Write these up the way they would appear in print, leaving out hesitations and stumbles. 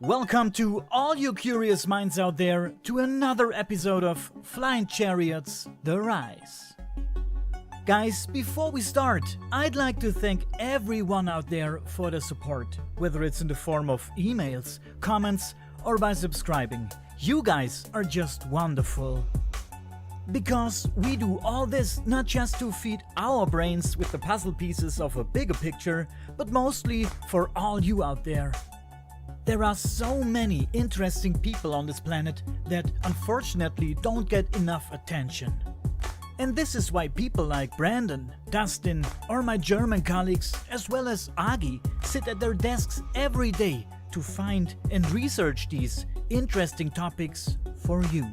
Welcome to all you curious minds out there to another episode of Flying Chariots, The Rise. Guys, before we start, I'd like to thank everyone out there for the support, whether it's in the form of emails, comments, or by subscribing. You guys are just wonderful. Because we do all this not just to feed our brains with the puzzle pieces of a bigger picture, but mostly for all you out there. There are so many interesting people on this planet that unfortunately don't get enough attention. And this is why people like Brandon, Dustin, or my German colleagues, as well as Aage, sit at their desks every day to find and research these interesting topics for you.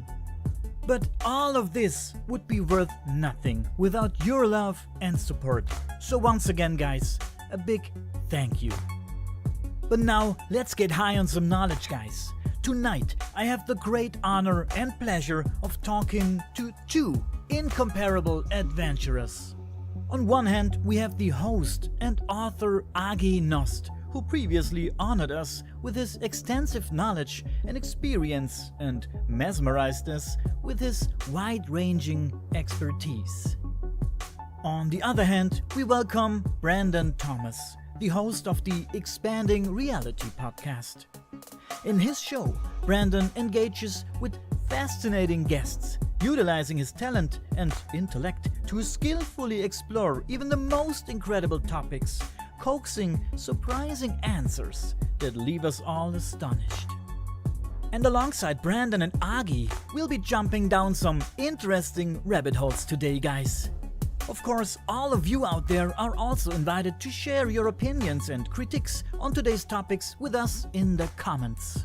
But all of this would be worth nothing without your love and support. So once again, guys, a big thank you. But now, let's get high on some knowledge, guys. Tonight, I have the great honor and pleasure of talking to two incomparable adventurers. On one hand, we have the host and author Aage Nost, who previously honored us with his extensive knowledge and experience and mesmerized us with his wide-ranging expertise. On the other hand, we welcome Brandon Thomas, the host of the Expanding Reality podcast. In his show, Brandon engages with fascinating guests, utilizing his talent and intellect to skillfully explore even the most incredible topics, coaxing surprising answers that leave us all astonished. And alongside Brandon and Aage, we'll be jumping down some interesting rabbit holes today, guys. Of course, all of you out there are also invited to share your opinions and critiques on today's topics with us in the comments.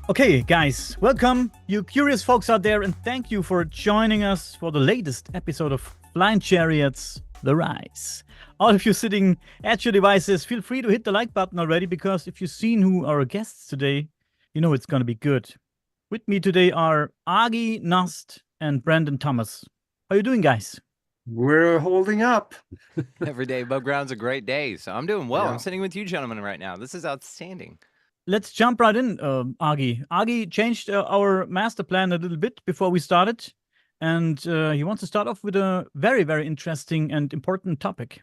Okay, guys, welcome, you curious folks out there, and thank you for joining us for the latest episode of Flying Chariots, The Rise. All of you sitting at your devices, feel free to hit the like button already, because if you've seen who are our guests today, you know it's going to be good. With me today are Aage Nost and Brandon Thomas. How are you doing, guys? We're holding up. Every day above ground's a great day, so I'm doing well. Yeah. I'm sitting with you gentlemen right now. This is outstanding. Let's jump right in, Aage. Aage changed our master plan a little bit before we started, and he wants to start off with a very, very interesting and important topic.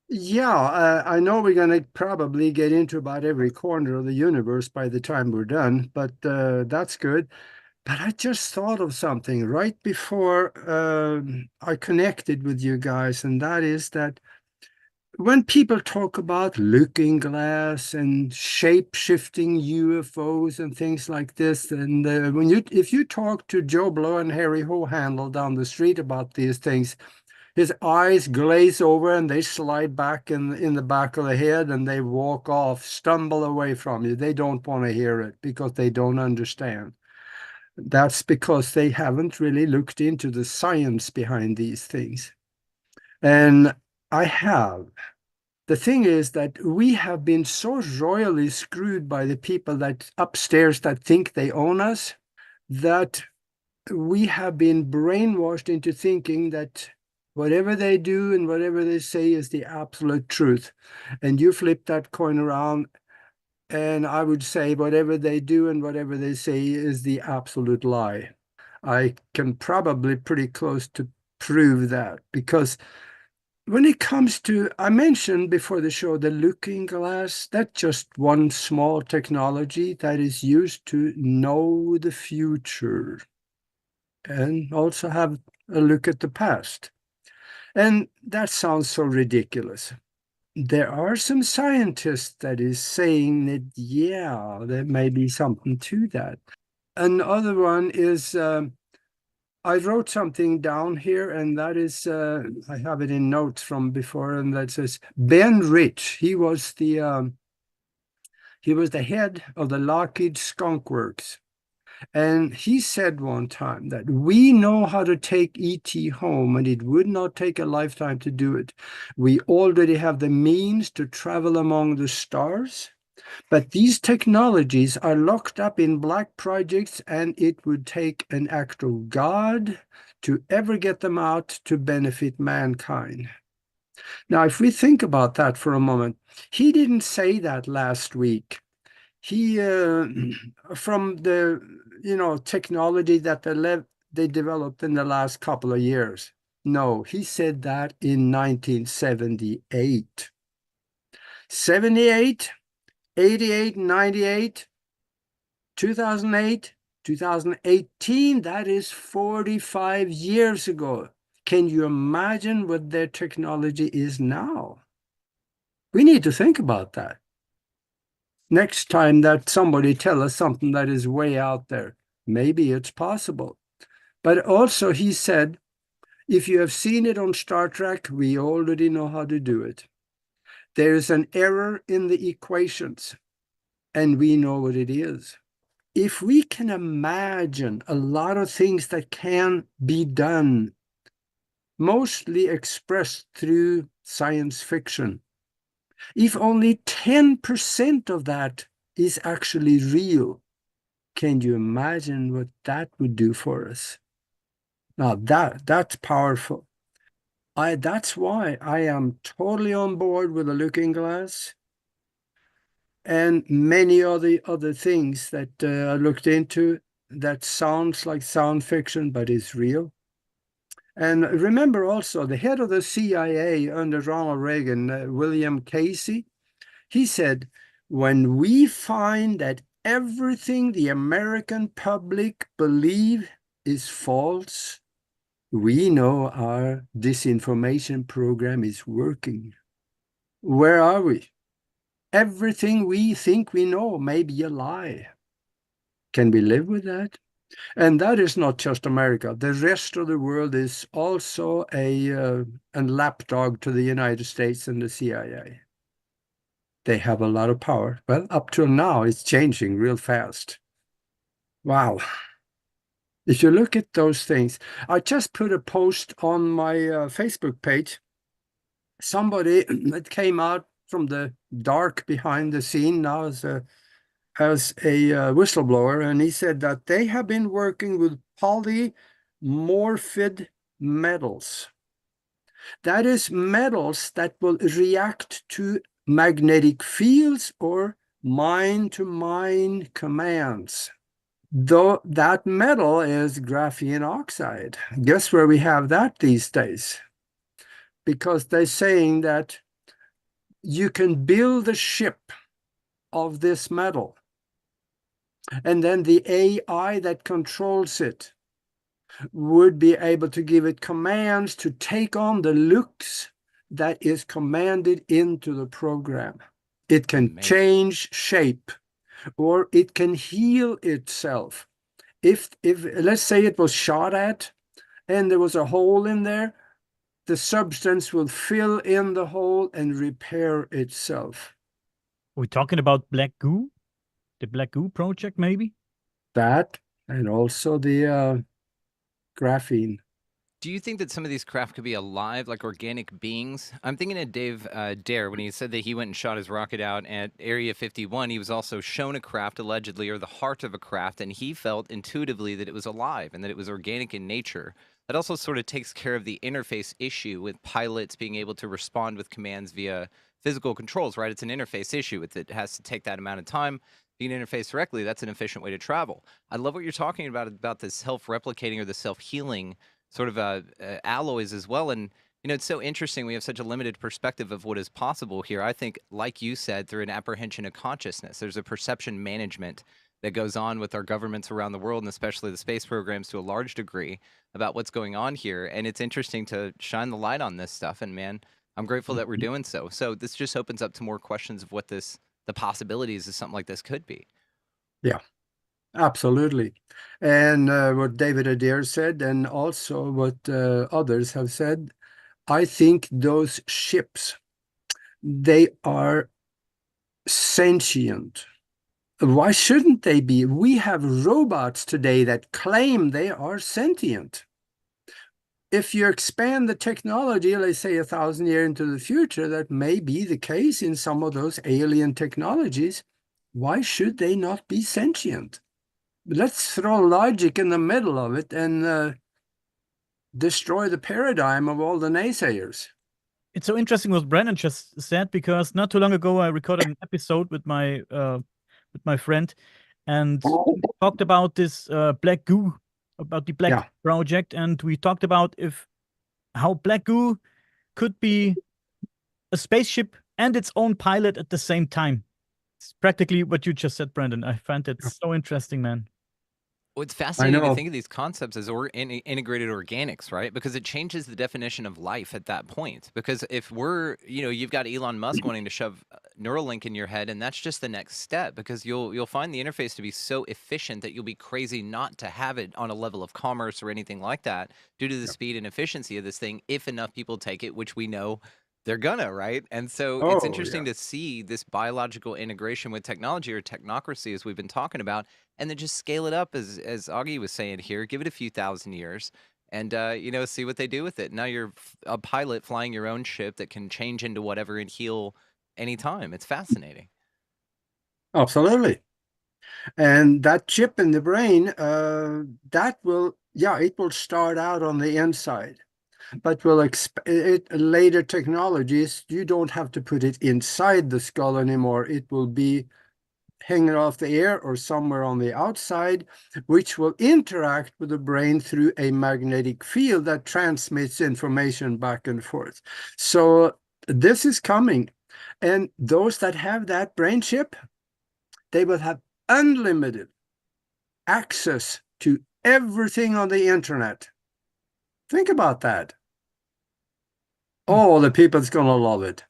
Yeah, I know we're going to probably get into about every corner of the universe by the time we're done, but that's good. But I just thought of something right before I connected with you guys, and that is that when people talk about looking glass and shape-shifting UFOs and things like this, and if you talk to Joe Blow and Harry Hohandle down the street about these things, his eyes glaze over and they slide back in the back of the head and they walk off, stumble away from you. They don't want to hear it because they don't understand. That's because they haven't really looked into the science behind these things. And I have. The thing is that we have been so royally screwed by the people that upstairs that think they own us, that we have been brainwashed into thinking that whatever they do and whatever they say is the absolute truth. And you flip that coin around, and I would say whatever they do and whatever they say is the absolute lie. I can probably pretty close to prove that, because when it comes to, I mentioned before the show, the looking glass, that's just one small technology that is used to know the future and also have a look at the past. And that sounds so ridiculous. There are some scientists that is saying that, yeah, there may be something to that. Another one is, I wrote something down here, and that is, I have it in notes from before, and that says, Ben Rich, he was the head of the Lockheed Skunk Works. And he said one time that we know how to take ET home, and it would not take a lifetime to do it. We already have the means to travel among the stars, but these technologies are locked up in black projects, and it would take an act of God to ever get them out to benefit mankind. Now, if we think about that for a moment, he didn't say that last week. He, from the, technology that they developed in the last couple of years. No, he said that in 1978. 78, 88, 98, 2008, 2018, that is 45 years ago. Can you imagine what their technology is now? We need to think about that. Next time that somebody tell us something that is way out there, maybe it's possible. But also he said, if you have seen it on Star Trek, we already know how to do it. There is an error in the equations, and we know what it is. If we can imagine a lot of things that can be done, mostly expressed through science fiction, if only 10% of that is actually real, can you imagine what that would do for us? Now that's powerful. That's why I am totally on board with the looking glass and many other things that I looked into that sounds like sound fiction, but is real. And remember also the head of the CIA under Ronald Reagan, William Casey, he said, when we find that everything the American public believe is false, we know our disinformation program is working. Where are we? Everything we think we know may be a lie. Can we live with that? And that is not just America. The rest of the world is also a lapdog to the United States and the CIA. They have a lot of power. Well, up till now, it's changing real fast. Wow. If you look at those things, I just put a post on my Facebook page. Somebody that came out from the dark behind the scene now as a whistleblower, and he said that they have been working with polymorphid metals. That is metals that will react to magnetic fields or mind-to-mind commands. Though that metal is graphene oxide. Guess where we have that these days? Because they're saying that you can build a ship of this metal, and then the AI that controls it would be able to give it commands to take on the looks that is commanded into the program. It can change shape, or it can heal itself. If let's say it was shot at and there was a hole in there, the substance will fill in the hole and repair itself. We're talking about black goo? The black goo project, maybe? That, and also the graphene. Do you think that some of these craft could be alive, like organic beings? I'm thinking of Dave Dare when he said that he went and shot his rocket out at Area 51. He was also shown a craft, allegedly, or the heart of a craft, and he felt intuitively that it was alive and that it was organic in nature. That also sort of takes care of the interface issue with pilots being able to respond with commands via physical controls, right? It's an interface issue. It has to take that amount of time. Being interfaced directly, that's an efficient way to travel. I love what you're talking about this self-replicating or the self-healing sort of alloys as well. And, it's so interesting. We have such a limited perspective of what is possible here. I think, like you said, through an apprehension of consciousness, there's a perception management that goes on with our governments around the world, and especially the space programs to a large degree, about what's going on here. And it's interesting to shine the light on this stuff. And man, I'm grateful that we're doing so. So this just opens up to more questions of what the possibilities of something like this could be. Yeah. Absolutely. And what David Adair said, and also what others have said, I think those ships, they are sentient. Why shouldn't they be? We have robots today that claim they are sentient. If you expand the technology, let's say 1,000 years into the future, that may be the case in some of those alien technologies. Why should they not be sentient? Let's throw logic in the middle of it and destroy the paradigm of all the naysayers. It's so interesting what Brandon just said, because not too long ago I recorded an episode with my friend, and we talked about this black goo, about the black Yeah. project, and we talked about if how black goo could be a spaceship and its own pilot at the same time. It's practically what you just said, Brandon. I find it so interesting, man. Well, it's I fascinating to know. think of these concepts as integrated organics, right? Because it changes the definition of life at that point. Because if we're, you've got Elon Musk wanting to shove Neuralink in your head, and that's just the next step. Because you'll find the interface to be so efficient that you'll be crazy not to have it on a level of commerce or anything like that, due to the speed and efficiency of this thing. If enough people take it, which we know they're gonna, right? And so it's Oh, interesting yeah. to see this biological integration with technology, or technocracy, as we've been talking about, and then just scale it up, as Augie was saying here. Give it a few thousand years, and see what they do with it. Now you're a pilot flying your own ship that can change into whatever and heal anytime. It's fascinating. Absolutely. And that chip in the brain, it will start out on the inside, but later technologies, you don't have to put it inside the skull anymore. It will be hanging off the air or somewhere on the outside, which will interact with the brain through a magnetic field that transmits information back and forth. So this is coming. And those that have that brain chip, they will have unlimited access to everything on the internet. Think about that. Oh, the people's going to love it.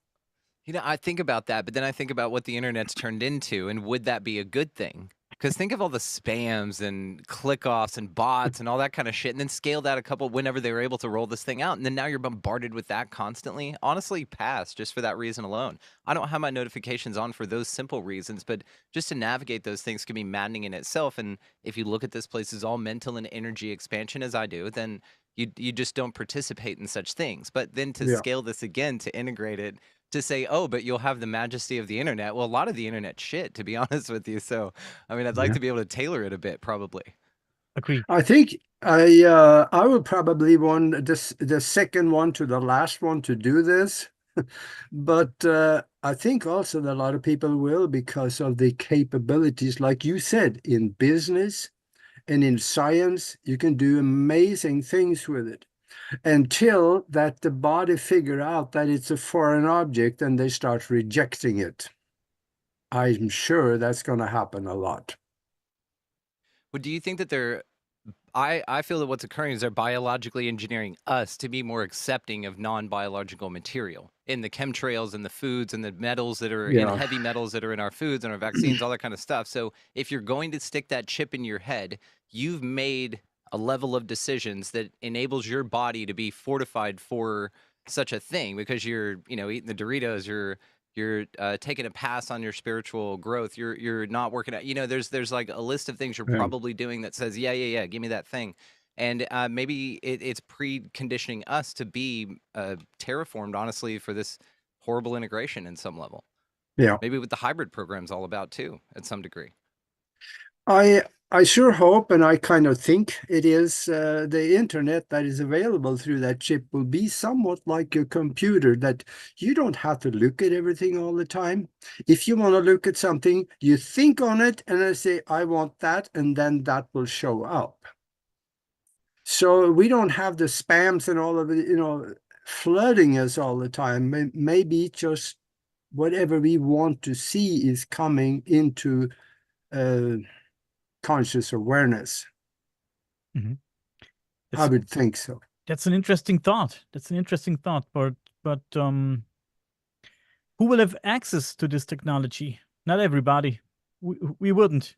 I think about that, but then I think about what the internet's turned into, and would that be a good thing? Because think of all the spams and click-offs and bots and all that kind of shit, and then scale that a couple whenever they were able to roll this thing out, and then now you're bombarded with that constantly. Honestly, pass, just for that reason alone. I don't have my notifications on for those simple reasons, but just to navigate those things can be maddening in itself. And if you look at this place as all mental and energy expansion, as I do, then you just don't participate in such things. But then to Yeah. scale this again, to integrate it, to say, oh, but you'll have the majesty of the internet. Well, a lot of the internet shit, to be honest with you. So, I mean, I'd like Yeah. to be able to tailor it a bit, probably. Agree. I think I will probably want the second one to the last one to do this, but I think also that a lot of people will, because of the capabilities, like you said, in business and in science. You can do amazing things with it until that the body figure out that it's a foreign object and they start rejecting it. I'm sure that's going to happen a lot. Well, do you think that I feel that what's occurring is they're biologically engineering us to be more accepting of non-biological material in the chemtrails and the foods and the metals that are in Yeah. heavy metals that are in our foods and our vaccines, all that kind of stuff. So if you're going to stick that chip in your head, you've made a level of decisions that enables your body to be fortified for such a thing, because you're, eating the Doritos, you're taking a pass on your spiritual growth. You're not working out. There's like a list of things you're Yeah. probably doing that says, yeah, give me that thing. And maybe it's preconditioning us to be terraformed, honestly, for this horrible integration in some level. Yeah. Maybe what the hybrid program's all about too, at some degree. I sure hope, and I kind of think it is, the internet that is available through that chip will be somewhat like a computer, that you don't have to look at everything all the time. If you want to look at something, you think on it and I say, I want that, and then that will show up. So we don't have the spams and all of it, flooding us all the time. Maybe just whatever we want to see is coming into conscious awareness. Mm-hmm. I would think so. That's an interesting thought. But who will have access to this technology? Not everybody. We wouldn't.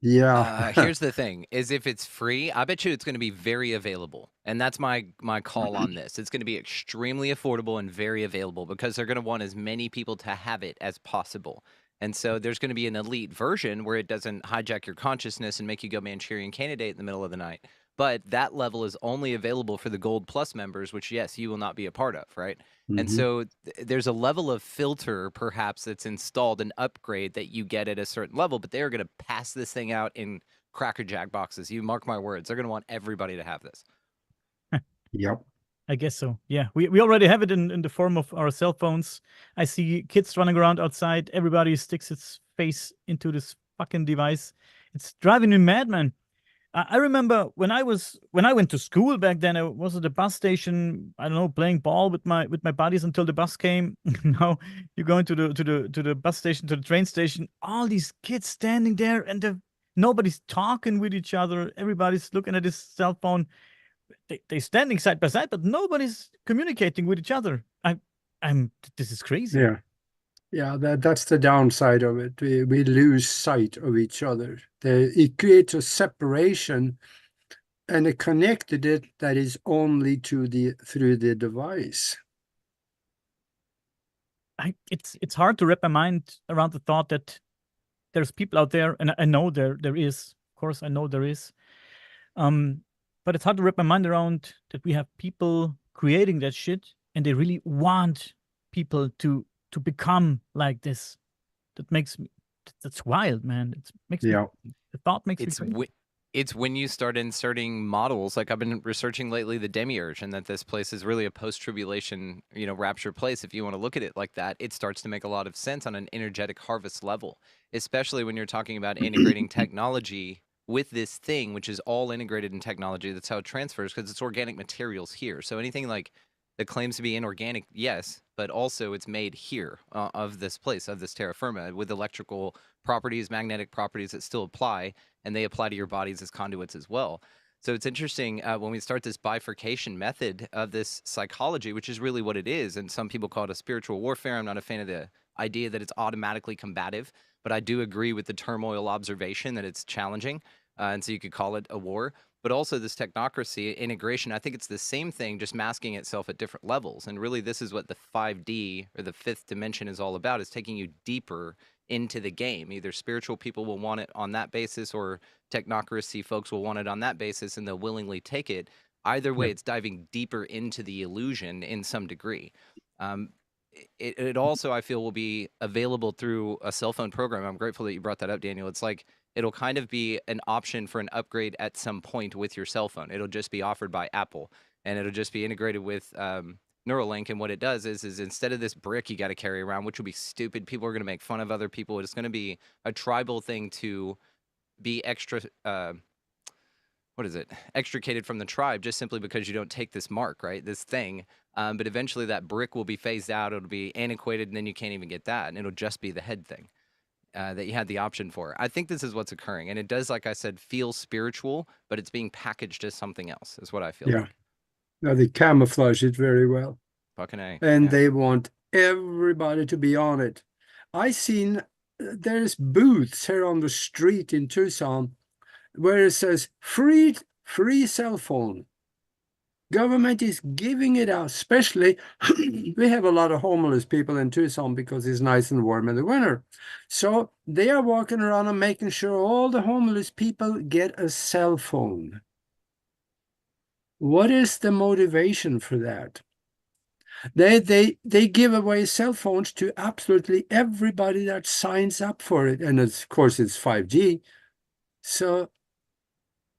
Yeah. Here's the thing: is if it's free, I bet you it's going to be very available, and that's my call on this. It's going to be extremely affordable and very available, because they're going to want as many people to have it as possible. And so there's going to be an elite version where it doesn't hijack your consciousness and make you go Manchurian Candidate in the middle of the night. But that level is only available for the Gold Plus members, which, yes, you will not be a part of, right? And Mhm. so there's a level of filter, perhaps, that's installed, an upgrade that you get at a certain level, but they are going to pass this thing out in Cracker Jack boxes. You mark my words. They're going to want everybody to have this. Yep. I guess so. Yeah, we already have it in the form of our cell phones. I see kids running around outside. Everybody sticks its face into this fucking device. It's driving me mad, man. I remember when I went to school back then. I was at the bus station. I don't know, playing ball with my buddies until the bus came. Now you go into the bus station, to the train station. All these kids standing there, and nobody's talking with each other. Everybody's looking at his cell phone. They're standing side by side, but nobody's communicating with each other. This is crazy. Yeah, that's the downside of it. We lose sight of each other. It creates a separation and a connected it that is only through the device. It's hard to wrap my mind around the thought that there's people out there, and I know there is. Of course, I know there is. But it's hard to wrap my mind around that we have people creating that shit, and they really want people to become like this. That's wild, man. It makes me, the thought makes me crazy. It's when you start inserting models, like I've been researching lately the demiurge, and that this place is really a post-tribulation, rapture place. If you want to look at it like that, it starts to make a lot of sense on an energetic harvest level, especially when you're talking about integrating technology with this thing, which is all integrated in technology. That's how it transfers, because it's organic materials here. So anything like that claims to be inorganic, yes, but also it's made here of this place, of this terra firma, with electrical properties, magnetic properties that still apply, and they apply to your bodies as conduits as well. So it's interesting when we start this bifurcation method of this psychology, which is really what it is, and some people call it a spiritual warfare. I'm not a fan of the idea that it's automatically combative, but I do agree with the turmoil observation that it's challenging, and so you could call it a war. But also this technocracy integration, I think it's the same thing, just masking itself at different levels. And really, this is what the 5D or the fifth dimension is all about, is taking you deeper into the game. Either spiritual people will want it on that basis, or technocracy folks will want it on that basis, and they'll willingly take it. Either way, it's diving deeper into the illusion in some degree. It also, I feel, will be available through a cell phone program. I'm grateful that you brought that up, Daniel. It's like, it'll kind of be an option for an upgrade at some point with your cell phone. It'll just be offered by Apple, and it'll just be integrated with Neuralink. And what it does is instead of this brick you got to carry around, which will be stupid, people are going to make fun of other people. It's going to be a tribal thing to be extricated from the tribe, just simply because you don't take this mark, right? This thing. But eventually that brick will be phased out. It'll be antiquated, and then you can't even get that. And it'll just be the head thing that you had the option for. I think this is what's occurring. And it does, like I said, feel spiritual, but it's being packaged as something else, is what I feel. Yeah. No, they camouflage it very well. Fucking A. And they want everybody to be on it. I seen there's booths here on the street in Tucson where it says free cell phone. Government is giving it out, especially we have a lot of homeless people in Tucson because it's nice and warm in the winter. So they are walking around and making sure all the homeless people get a cell phone. What is the motivation for that? They give away cell phones to absolutely everybody that signs up for it. And of course, it's 5G. So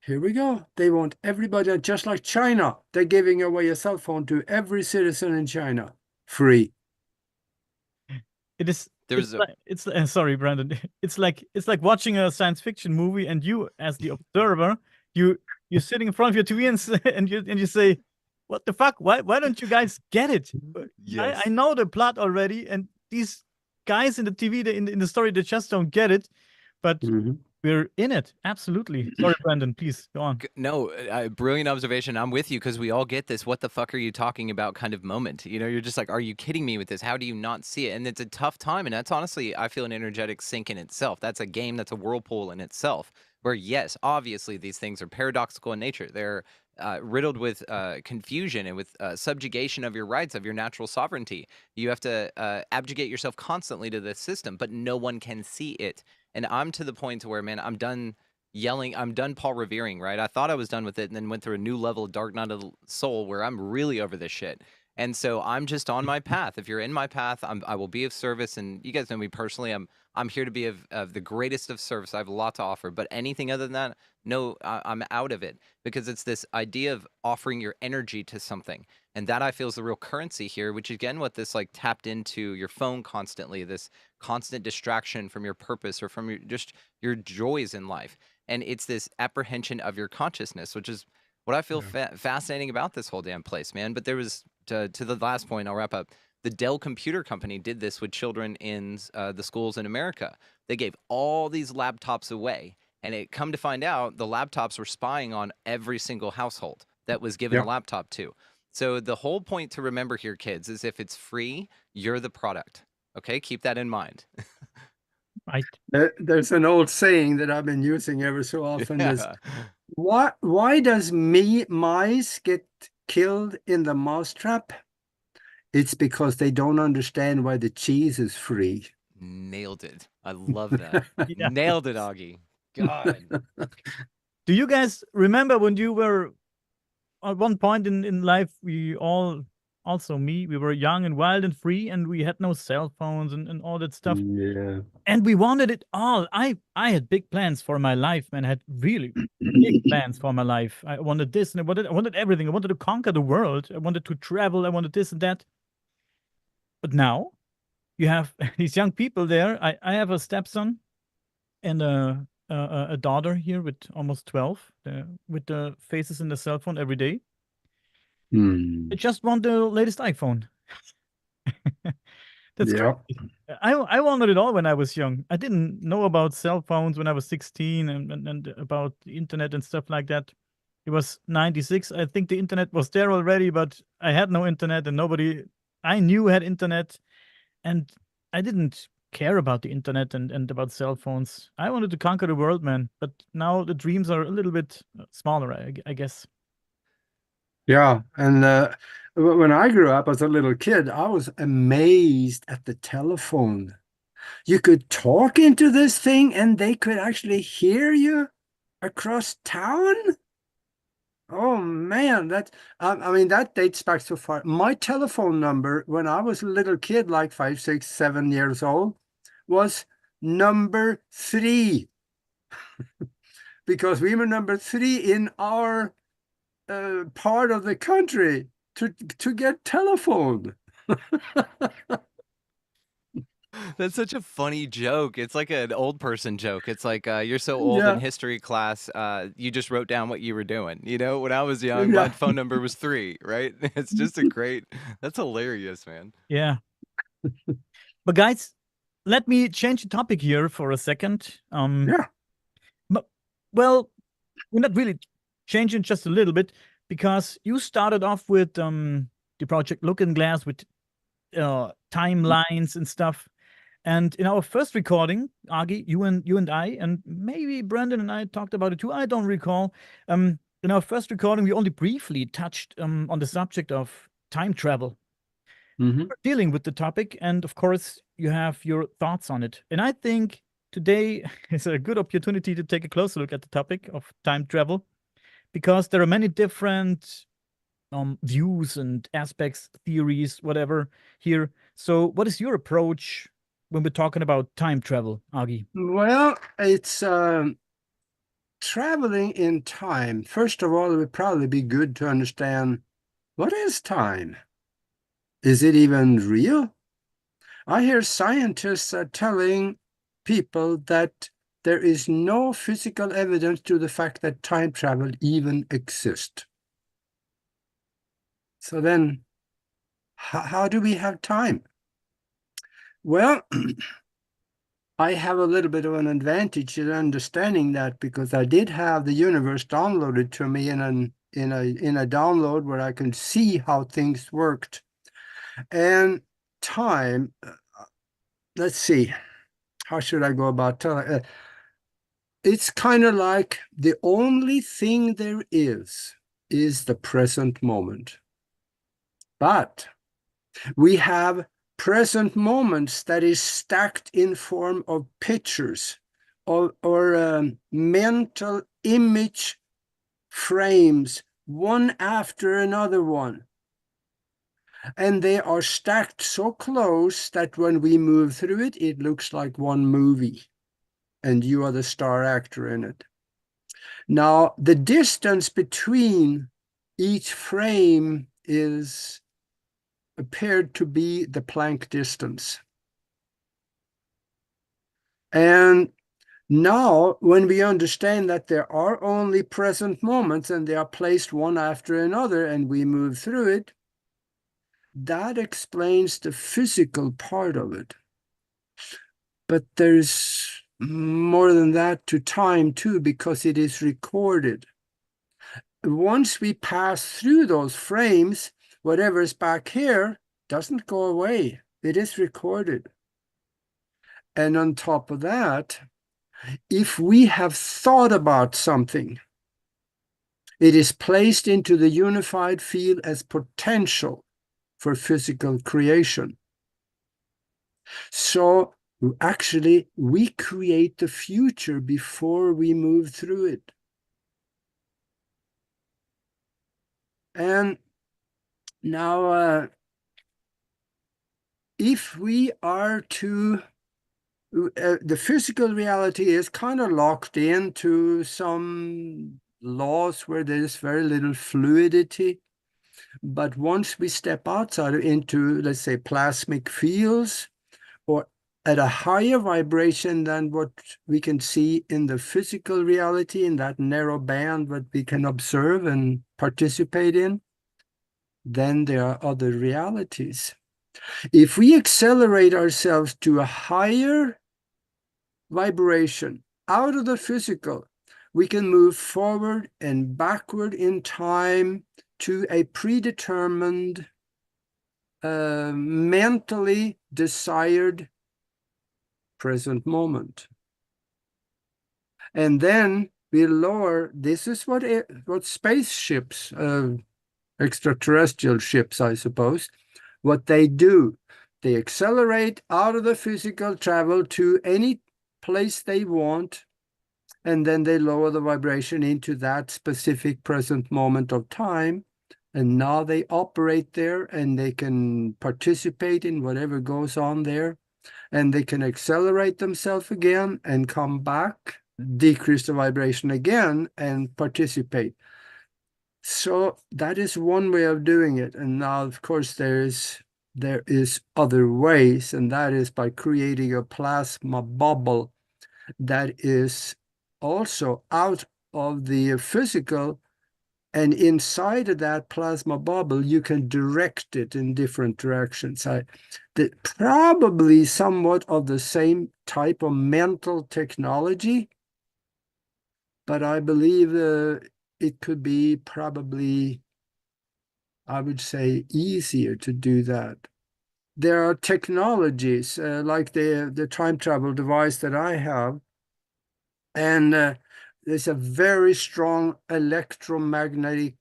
here we go. They want everybody, just like China. They're giving away a cell phone to every citizen in China, free. It is. Sorry, Brandon. It's like watching a science fiction movie, and you, as the observer, you're sitting in front of your TV and you say, "What the fuck? Why don't you guys get it?" Yes. I know the plot already, and these guys in the TV, in the story, they just don't get it. But we're in it. Absolutely. Sorry, Brandon, please go on. No, brilliant observation. I'm with you, because we all get this, what the fuck are you talking about kind of moment. You're just like, are you kidding me with this? How do you not see it? And it's a tough time. And that's honestly, I feel, an energetic sink in itself. That's a game, that's a whirlpool in itself, where yes, obviously these things are paradoxical in nature. They're riddled with confusion and with subjugation of your rights, of your natural sovereignty. You have to abjugate yourself constantly to this system, but no one can see it. And I'm to the point to where, man, I'm done yelling. I'm done Paul revering, right? I thought I was done with it, and then went through a new level of Dark Night of the Soul where I'm really over this shit. And so I'm just on my path. If you're in my path, I will be of service. And you guys know me personally. I'm I'm here to be of the greatest of service. I have a lot to offer, but anything other than that, no, I'm out of it, because it's this idea of offering your energy to something. And that, I feel, is the real currency here, which again, what this like tapped into your phone constantly, this constant distraction from your purpose or from just your joys in life. And it's this apprehension of your consciousness, which is what I feel fascinating about this whole damn place, man. But there was, to the last point, I'll wrap up. The Dell Computer Company did this with children in the schools in America. They gave all these laptops away, and it come to find out the laptops were spying on every single household that was given a laptop to. So the whole point to remember here, kids, is if it's free, you're the product. Okay, keep that in mind. Right. There's an old saying that I've been using ever so often. Is Yeah. why does mice get killed in the mousetrap? It's because they don't understand why the cheese is free. Nailed it. I love that. Yeah. Nailed it, Augie. God. Do you guys remember when you were at one point in life, we all, also me, we were young and wild and free, and we had no cell phones and all that stuff. Yeah. And we wanted it all. I had big plans for my life, man. I had really big plans for my life. I wanted this, and I wanted everything. I wanted to conquer the world. I wanted to travel. I wanted this and that. But now you have these young people there. I have a stepson and a daughter here with almost 12, with the faces in the cell phone every day. They just want the latest iPhone. That's Yeah. crazy. I wanted it all when I was young. I didn't know about cell phones when I was 16 and about the internet and stuff like that. It was 96. I think the internet was there already, but I had no internet, and nobody I knew had internet. And I didn't care about the internet and about cell phones. I wanted to conquer the world, man. But now the dreams are a little bit smaller, I guess. Yeah. And when I grew up as a little kid, I was amazed at the telephone. You could talk into this thing and they could actually hear you across town. Oh man, I mean, that dates back so far. My telephone number when I was a little kid, like 5, 6, 7 years old, was number 3 because we were number 3 in our part of the country to get telephone. That's such a funny joke. It's like an old person joke. It's like, you're so old in Yeah, history class, you just wrote down what you were doing. You know, when I was young, my yeah. phone number was 3, right? It's just a great, that's hilarious, man. Yeah. But guys, let me change the topic here for a second. Yeah. Well, we're not really changing, just a little bit, because you started off with the project Looking Glass with timelines and stuff. And in our first recording, Agi, you and I, and maybe Brandon and I talked about it too. I don't recall. In our first recording, we only briefly touched on the subject of time travel. Mm-hmm. We're dealing with the topic, and of course, you have your thoughts on it. And I think today is a good opportunity to take a closer look at the topic of time travel, because there are many different views and aspects, theories, whatever here. So, what is your approach when we're talking about time travel, Agi? Well, it's traveling in time. First of all, it would probably be good to understand what is time? Is it even real? I hear scientists are telling people that there is no physical evidence to the fact that time travel even exists. So then, how do we have time? Well, I have a little bit of an advantage in understanding that because I did have the universe downloaded to me in a download where I can see how things worked. And time, let's see, how should I go about telling? It's kind of like the only thing there is the present moment. But we have present moments that is stacked in form of pictures or mental image frames, one after another one. And they are stacked so close that when we move through it, it looks like one movie, and you are the star actor in it. Now, the distance between each frame is appeared to be the Planck distance. And now, when we understand that there are only present moments and they are placed one after another and we move through it, that explains the physical part of it. But there's more than that to time too, because it is recorded. Once we pass through those frames, whatever's back here doesn't go away. It is recorded. And on top of that, if we have thought about something, it is placed into the unified field as potential for physical creation. So actually, we create the future before we move through it. And now, if we are to the physical reality is kind of locked into some laws where there's very little fluidity. But once we step outside into, let's say, plasmic fields, or at a higher vibration than what we can see in the physical reality, in that narrow band that we can observe and participate in, then there are other realities. If we accelerate ourselves to a higher vibration out of the physical, we can move forward and backward in time to a predetermined, mentally desired present moment. And then we lower, this is what spaceships, extraterrestrial ships, I suppose, what they do. They accelerate out of the physical, travel to any place they want, and then they lower the vibration into that specific present moment of time. And now they operate there and they can participate in whatever goes on there. And they can accelerate themselves again and come back, decrease the vibration again, and participate. So that is one way of doing it. And now, of course, there is other ways, and that is by creating a plasma bubble that is also out of the physical, and inside of that plasma bubble, you can direct it in different directions. Probably somewhat of the same type of mental technology, but I believe it could be probably, I would say, easier to do that. There are technologies like the time travel device that I have, and there's a very strong electromagnet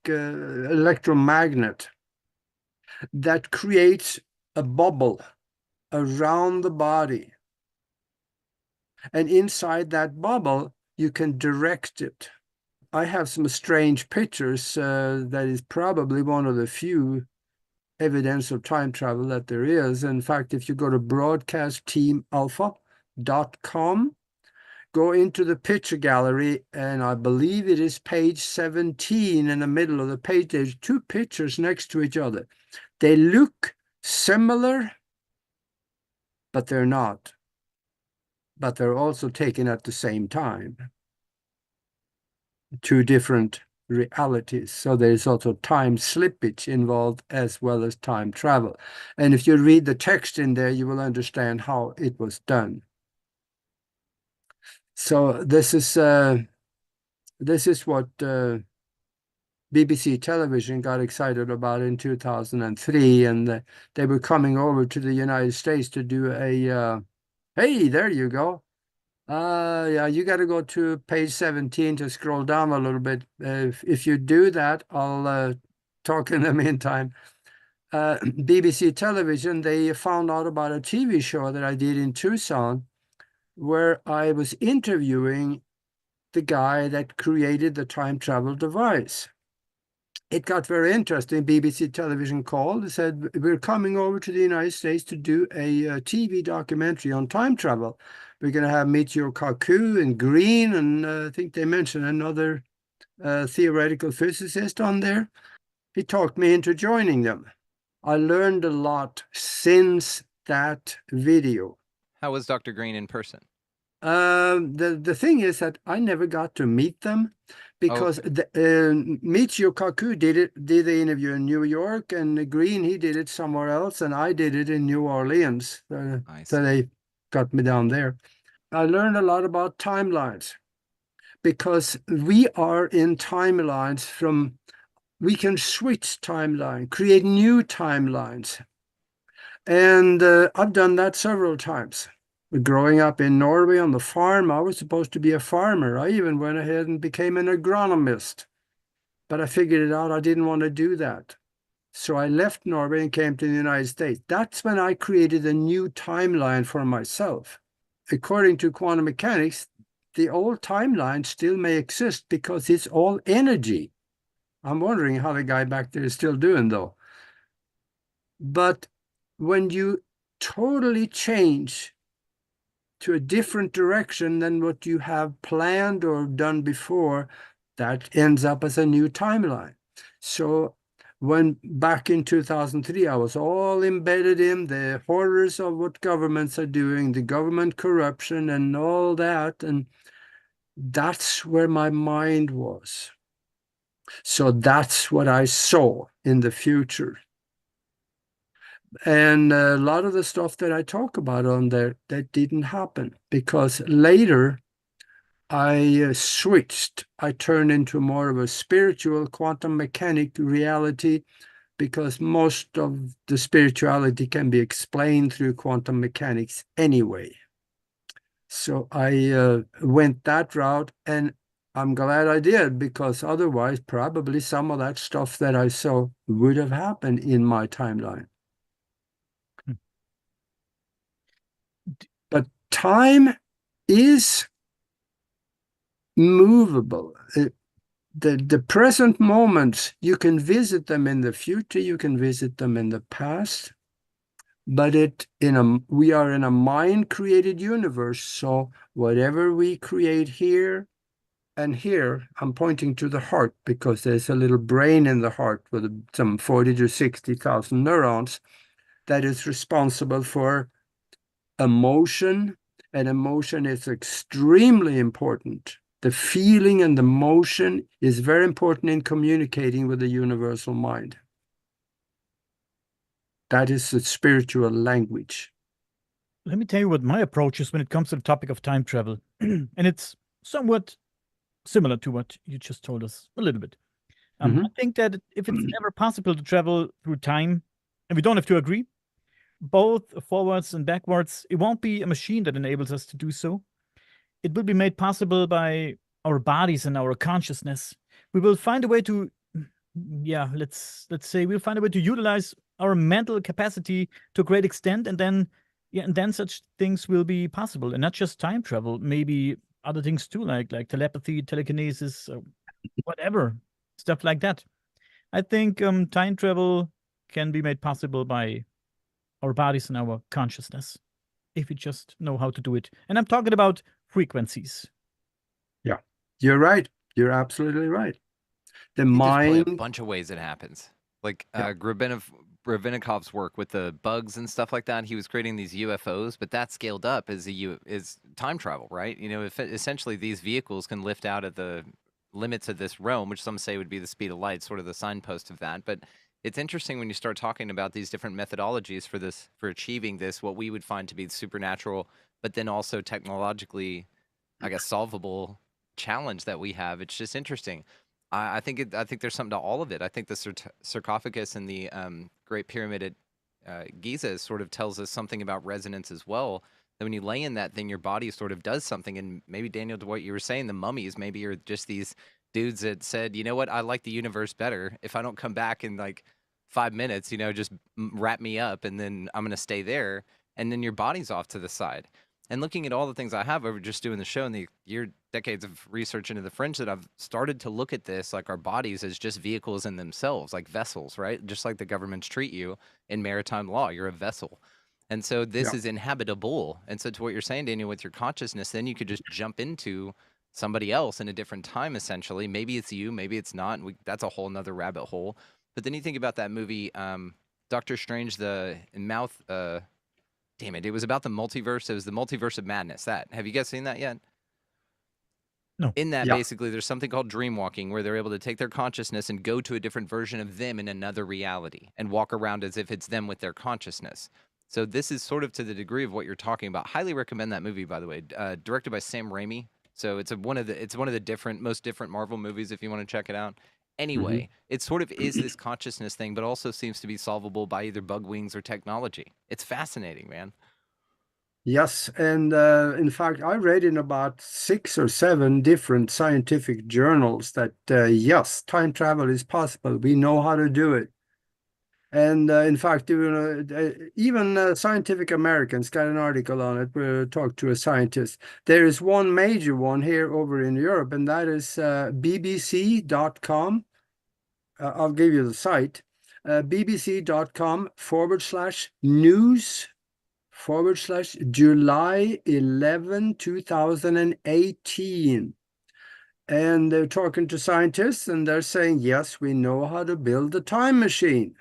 that creates a bubble around the body. And inside that bubble, you can direct it. I have some strange pictures that is probably one of the few evidence of time travel that there is. In fact, if you go to broadcastteamalpha.com, go into the picture gallery, and I believe it is page 17 in the middle of the page. There's two pictures next to each other. They look similar, but they're not. But they're also taken at the same time. Two different realities. So there's also time slippage involved as well as time travel. And if you read the text in there, you will understand how it was done. So this is what BBC television got excited about in 2003, and they were coming over to the United States to do a hey, there you go. Yeah, you got to go to page 17 to scroll down a little bit. If you do that, I'll talk in the meantime. BBC television, they found out about a TV show that I did in Tucson, where I was interviewing the guy that created the time travel device. it got very interesting. BBC television called and said, we're coming over to the United States to do a TV documentary on time travel. We're going to have Michio Kaku and Green, and I think they mentioned another theoretical physicist on there. He talked me into joining them. I learned a lot since that video. How was Dr. Green in person? The thing is that I never got to meet them because Michio Kaku did the interview in New York, and Green, he did it somewhere else, and I did it in New Orleans. So they got me down there. I learned a lot about timelines because we are in timelines we can switch timeline, create new timelines. And I've done that several times. Growing up in Norway on the farm, I was supposed to be a farmer. I even went ahead and became an agronomist. But I figured it out, I didn't want to do that. So I left Norway and came to the United States. That's when I created a new timeline for myself. According to quantum mechanics, the old timeline still may exist because it's all energy. I'm wondering how the guy back there is still doing, though. But when you totally change to a different direction than what you have planned or done before, that ends up as a new timeline. So when back in 2003, I was all embedded in the horrors of what governments are doing, the government corruption and all that. And that's where my mind was. So that's what I saw in the future. And a lot of the stuff that I talk about on there, that didn't happen because later I switched. I turned into more of a spiritual quantum mechanic reality because most of the spirituality can be explained through quantum mechanics anyway. So I went that route, and I'm glad I did because otherwise probably some of that stuff that I saw would have happened in my timeline. But time is movable. The present moments, you can visit them in the future, you can visit them in the past, but we are in a mind-created universe, so whatever we create here and here, I'm pointing to the heart because there's a little brain in the heart with some 40 to 60,000 neurons that is responsible for emotion, and emotion is extremely important. The feeling and the motion is very important in communicating with the universal mind. That is the spiritual language. Let me tell you what my approach is when it comes to the topic of time travel. And it's somewhat similar to what you just told us a little bit. I think that if it's ever possible to travel through time, and we don't have to agree, both forwards and backwards, it won't be a machine that enables us to do so. It will be made possible by our bodies and our consciousness. We will find a way to, let's say we'll find a way to utilize our mental capacity to a great extent, and then such things will be possible, and not just time travel, maybe other things too, like telepathy, telekinesis, whatever, stuff like that. I think time travel can be made possible by our bodies and our consciousness, if we just know how to do it. And I'm talking about frequencies. Yeah, you're right. You're absolutely right. The There's mind. probably a bunch of ways it happens. Like Grabenikov's work with the bugs and stuff like that. He was creating these UFOs, but that scaled up is time travel, right? You know, if essentially these vehicles can lift out of the limits of this realm, which some say would be the speed of light, sort of the signpost of that. But it's interesting when you start talking about these different methodologies for achieving this, what we would find to be supernatural, but then also technologically, I guess, solvable challenge that we have. It's just interesting. I think there's something to all of it. I think the sarcophagus and the Great Pyramid at Giza sort of tells us something about resonance as well. That when you lay in that thing, your body sort of does something. And maybe, Daniel, to what you were saying, the mummies maybe are just these dudes that said, you know what, I like the universe better. If I don't come back in like 5 minutes, just wrap me up, and then I'm going to stay there. And then your body's off to the side. And looking at all the things I have over just doing the show and the decades of research into the fringe, that I've started to look at this, like our bodies as just vehicles in themselves, like vessels, right? Just like the governments treat you in maritime law, you're a vessel. And so this is inhabitable. And so to what you're saying, Daniel, with your consciousness, then you could just jump into somebody else in a different time, essentially. Maybe it's you, maybe it's not. And that's a whole nother rabbit hole. But then you think about that movie, Doctor Strange, the mouth, damn it, it was about the multiverse. It was the Multiverse of Madness. Have you guys seen that yet? No. In that, basically, there's something called dream walking, where they're able to take their consciousness and go to a different version of them in another reality and walk around as if it's them with their consciousness. So this is sort of to the degree of what you're talking about. Highly recommend that movie, by the way. Directed by Sam Raimi. So it's one of the most different Marvel movies if you want to check it out. Anyway, it sort of is this consciousness thing, but also seems to be solvable by either bug wings or technology. It's fascinating, man. Yes, and in fact, I read in about 6 or 7 different scientific journals that yes, time travel is possible. We know how to do it. And in fact, even Scientific Americans got an article on it. We talked to a scientist. There is one major one here over in Europe, and that is bbc.com. I'll give you the site, bbc.com/news/July 11, 2018. And they're talking to scientists, and they're saying, yes, we know how to build a time machine.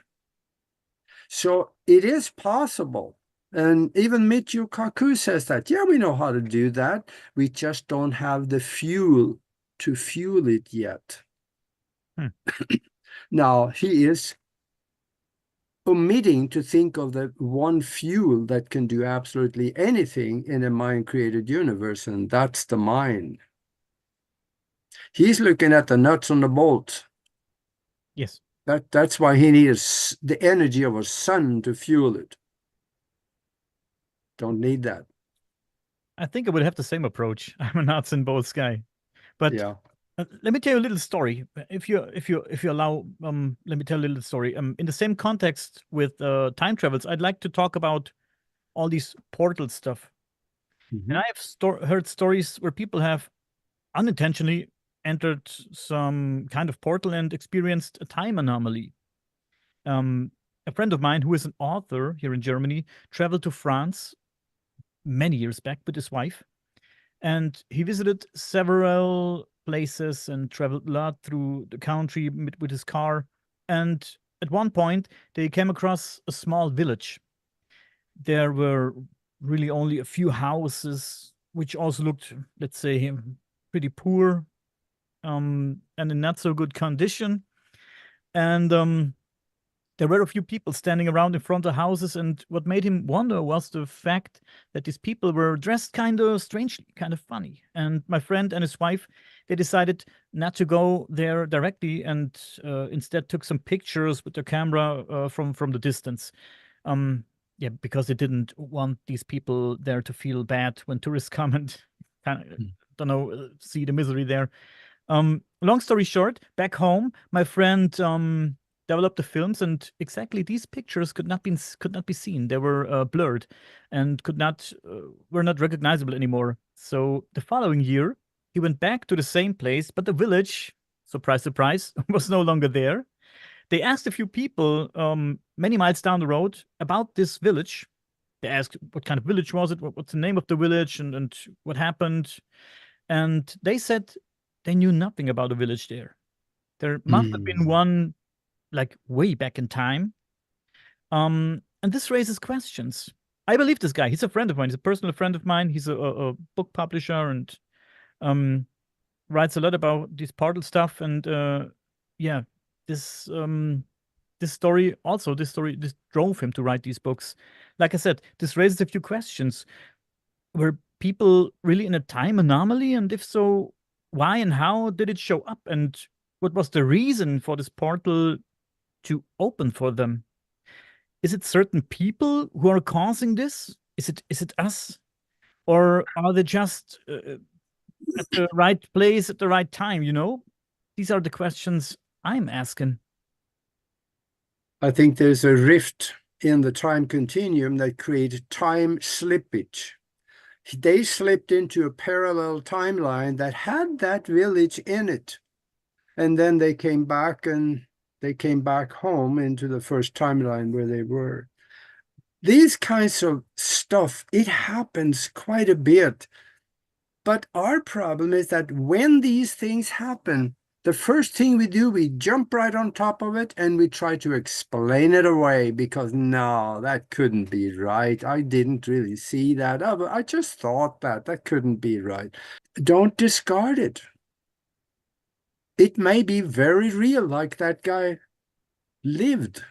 So it is possible. And even Michio Kaku says that, yeah, we know how to do that. We just don't have the fuel to fuel it yet. Now, he is omitting to think of the one fuel that can do absolutely anything in a mind-created universe, and that's the mind. He's looking at the nuts on the bolt. Yes. That's why he needs the energy of a sun to fuel it. Don't need that. I think I would have the same approach. I'm a nuts and bolts guy. But yeah. Let me tell you a little story. If you allow, let me tell a little story. In the same context with time travels, I'd like to talk about all these portal stuff. And I have heard stories where people have unintentionally entered some kind of portal and experienced a time anomaly. A friend of mine who is an author here in Germany traveled to France many years back with his wife, and he visited several places and traveled a lot through the country with his car. And at one point, they came across a small village. There were really only a few houses, which also looked, let's say, pretty poor, and in not so good condition. And there were a few people standing around in front of houses, and what made him wonder was the fact that these people were dressed kind of strangely, kind of funny. And my friend and his wife, they decided not to go there directly, and instead took some pictures with their camera from the distance. Yeah, because they didn't want these people there to feel bad when tourists come and kind of, don't know, see the misery there. Long story short, back home, my friend developed the films, and exactly these pictures could not be seen. They were blurred and were not recognizable anymore. So the following year, he went back to the same place, but the village, surprise, surprise, was no longer there. They asked a few people many miles down the road about this village. They asked what kind of village was it, what's the name of the village, and what happened. And they said they knew nothing about the village there. There must have been one, like, way back in time. And this raises questions. I believe this guy. He's a friend of mine. He's a personal friend of mine. He's a book publisher and writes a lot about this portal stuff. And yeah, this story drove him to write these books. Like I said, this raises a few questions. Were people really in a time anomaly? And if so, why and how did it show up? And what was the reason for this portal to open for them? Is it certain people who are causing this? Is it us? Or are they just at the right place at the right time, you know? These are the questions I'm asking. I think there's a rift in the time continuum that creates time slippage. They slipped into a parallel timeline that had that village in it. And then they came back home into the first timeline where they were. These kinds of stuff, it happens quite a bit. But our problem is that when these things happen, the first thing we do, we jump right on top of it and we try to explain it away because no, that couldn't be right. I didn't really see that. Oh, I just thought that couldn't be right. Don't discard it. It may be very real, like that guy lived.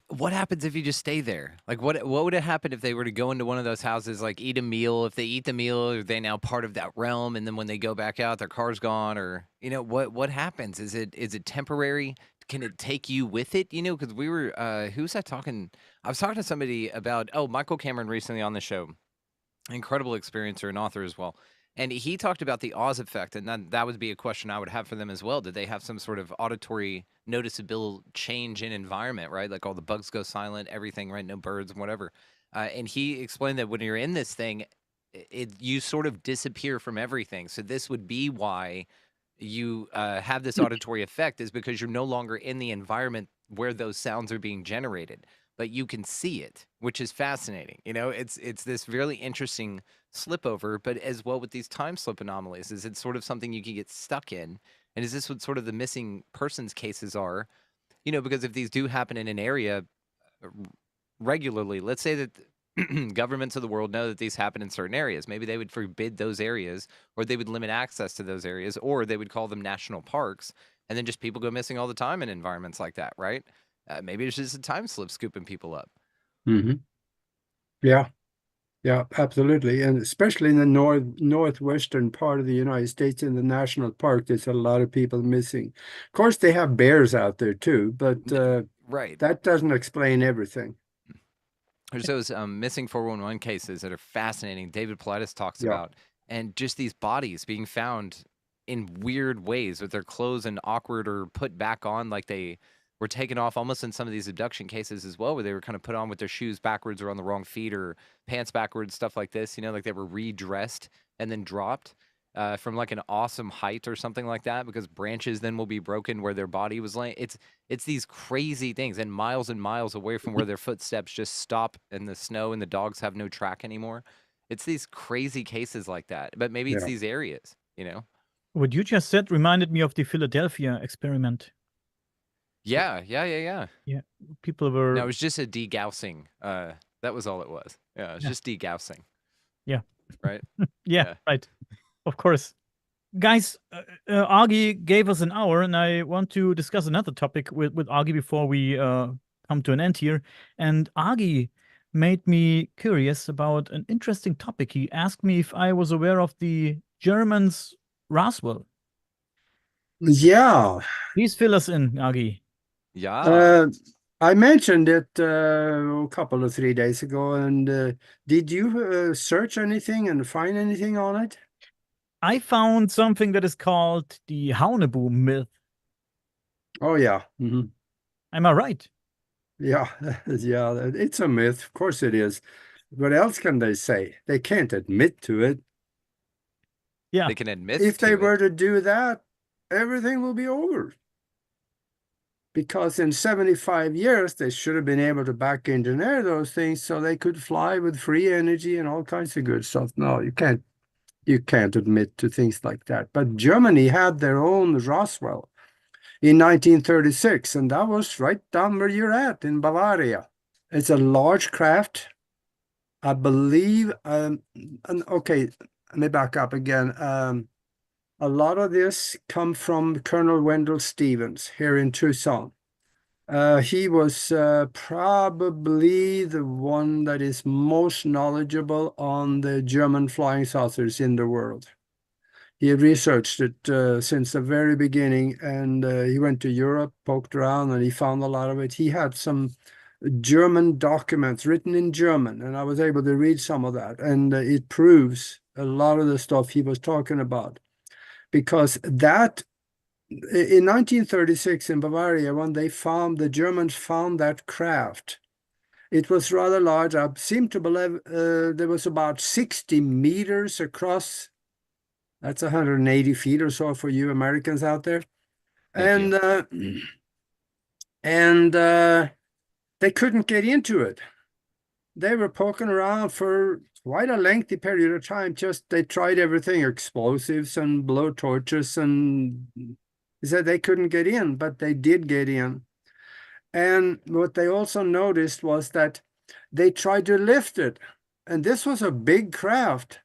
What happens if you just stay there? Like, what would have happened if they were to go into one of those houses, like eat a meal? If they eat the meal, are they now part of that realm? And then when they go back out, their car's gone, or what happens? Is it temporary? Can it take you with it? Because we were who was I talking? I was talking to somebody about Michael Cameron recently on the show, incredible experiencer and author as well. And he talked about the Oz effect, and that would be a question I would have for them as well. Did they have some sort of auditory noticeable change in environment, right? Like all the bugs go silent, everything, right? No birds and whatever. And he explained that when you're in this thing, you sort of disappear from everything. So this would be why you have this auditory effect, is because you're no longer in the environment where those sounds are being generated, but you can see it, which is fascinating. It's this really interesting slip over, but as well with these time slip anomalies, is it sort of something you can get stuck in? And is this what sort of the missing persons cases are? Because if these do happen in an area regularly, let's say that governments of the world know that these happen in certain areas, maybe they would forbid those areas, or they would limit access to those areas, or they would call them national parks, and then just people go missing all the time in environments like that, right? Maybe it's just a time slip scooping people up. Mm-hmm. Yeah, absolutely. And especially in the northwestern part of the United States, in the national park, there's a lot of people missing. Of course, they have bears out there too, but right. That doesn't explain everything. There's those missing 411 cases that are fascinating. David Paulides talks about, and just these bodies being found in weird ways with their clothes and awkward or put back on, like they were taken off, almost in some of these abduction cases as well, where they were kind of put on with their shoes backwards or on the wrong feet or pants backwards, stuff like this, like they were redressed and then dropped from like an awesome height or something like that, because branches then will be broken where their body was laying. It's these crazy things, and miles away from where their footsteps just stop in the snow and the dogs have no track anymore. It's these crazy cases like that, but maybe it's these areas, What you just said reminded me of the Philadelphia experiment. Yeah. Yeah, people were... No, it was just a degaussing. That was all it was. Yeah, it was just degaussing. Yeah. Right? yeah, right. Of course. Guys, Aage gave us an hour, and I want to discuss another topic with Aage before we come to an end here. And Aage made me curious about an interesting topic. He asked me if I was aware of the Germans' Roswell. Yeah. Please fill us in, Aage. Yeah. I mentioned it a couple of 3 days ago, and did you search anything and find anything on it? I found something that is called the Hauneboom myth. Oh, yeah. Mm-hmm. Am I right? Yeah, yeah, it's a myth. Of course it is. What else can they say? They can't admit to it. Yeah. They can admit if to they it. were to do that, everything will be over. Because in 75 years, they should have been able to back engineer those things so they could fly with free energy and all kinds of good stuff. No, you can't admit to things like that. But Germany had their own Roswell in 1936, and that was right down where you're at in Bavaria. It's a large craft, I believe. Okay, let me back up again. A lot of this come from Colonel Wendell Stevens here in Tucson. He was probably the one that is most knowledgeable on the German flying saucers in the world. He had researched it since the very beginning, and he went to Europe, poked around, and he found a lot of it. He had some German documents written in German, and I was able to read some of that, and it proves a lot of the stuff he was talking about. Because that, in 1936 in Bavaria, when the Germans found that craft, It was rather large. I seem to believe there was about 60 meters across. That's 180 feet or so for you Americans out there. Thank And they couldn't get into it. They were poking around for quite a lengthy period of time. Just they tried everything, explosives and blow torches, and they said they couldn't get in, but they did get in. And what they also noticed was that they tried to lift it. And this was a big craft,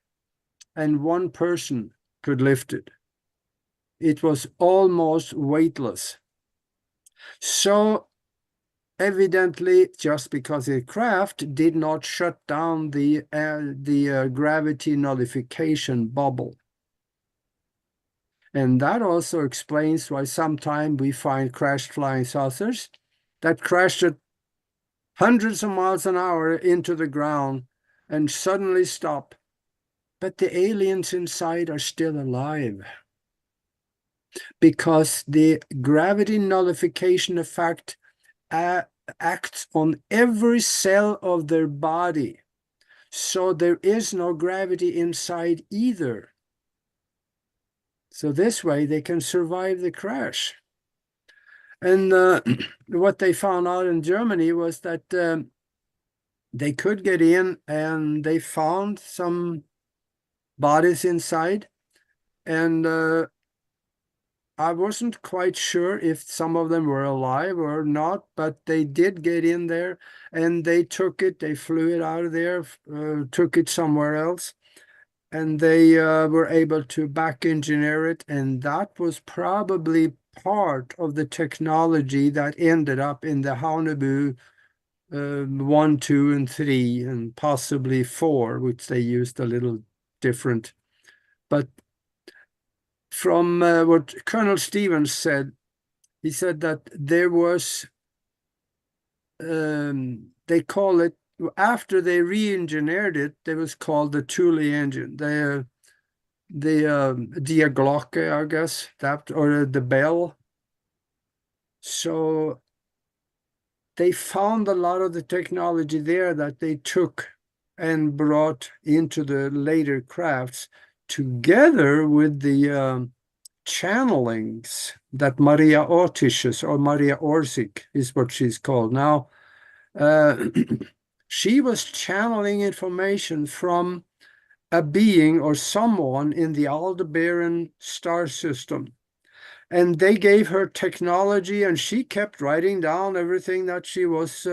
and one person could lift it. It was almost weightless. So evidently, just because the craft did not shut down the gravity nullification bubble. And that also explains why sometimes we find crashed flying saucers that crashed at hundreds of miles an hour into the ground and suddenly stop. But the aliens inside are still alive, because the gravity nullification effect acts on every cell of their body. So there is no gravity inside either. So this way they can survive the crash. And what they found out in Germany was that they could get in, and they found some bodies inside. And I wasn't quite sure if some of them were alive or not, but they did get in there, and they took it, they flew it out of there, took it somewhere else, and they were able to back engineer it. And that was probably part of the technology that ended up in the Haunebu 1, 2, and 3, and possibly 4, which they used a little different. But from what Colonel Stevens said, he said that there was, they call it, after they re-engineered it, it was called the Thule engine, the Die Glocke, I guess, that, or the bell. So they found a lot of the technology there that they took and brought into the later crafts, together with the channelings that Maria Ortiz, or Maria Orzik is what she's called now. She was channeling information from a being or someone in the Aldebaran star system. And they gave her technology, and she kept writing down everything that she was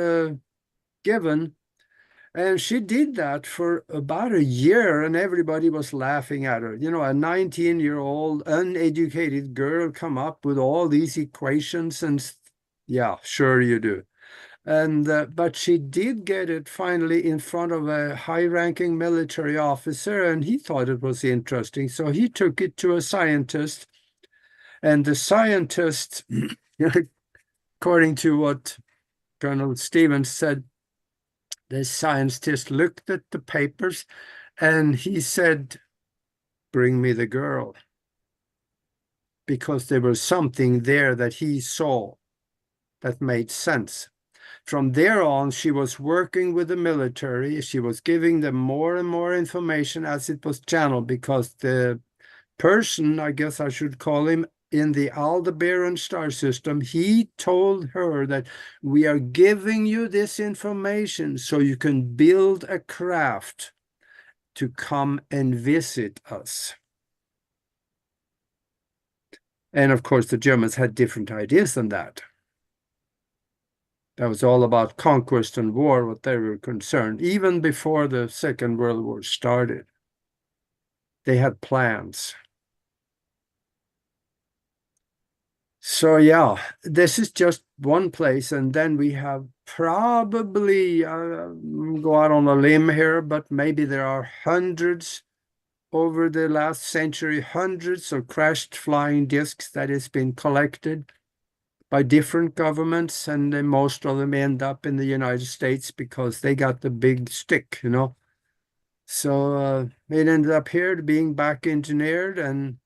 given. And she did that for about a year, and everybody was laughing at her. You know, a 19-year-old uneducated girl come up with all these equations, and yeah, sure you do. And but she did get it finally in front of a high-ranking military officer, and he thought it was interesting. So he took it to a scientist, and the scientist, according to what Colonel Stevens said, the scientist looked at the papers and he said, "Bring me the girl," because there was something there that he saw that made sense. From there on, she was working with the military. She was giving them more and more information as it was channeled, because the person, I guess I should call him, in the Aldebaran star system, he told her that we are giving you this information so you can build a craft to come and visit us. And of course, the Germans had different ideas than that. That was all about conquest and war, what they were concerned. Even before the Second World War started, they had plans. So yeah, this is just one place, and then we have probably, go out on a limb here, but maybe there are hundreds over the last century, hundreds of crashed flying discs that has been collected by different governments, and then most of them end up in the United States because they got the big stick, you know. So it ended up here being back engineered, and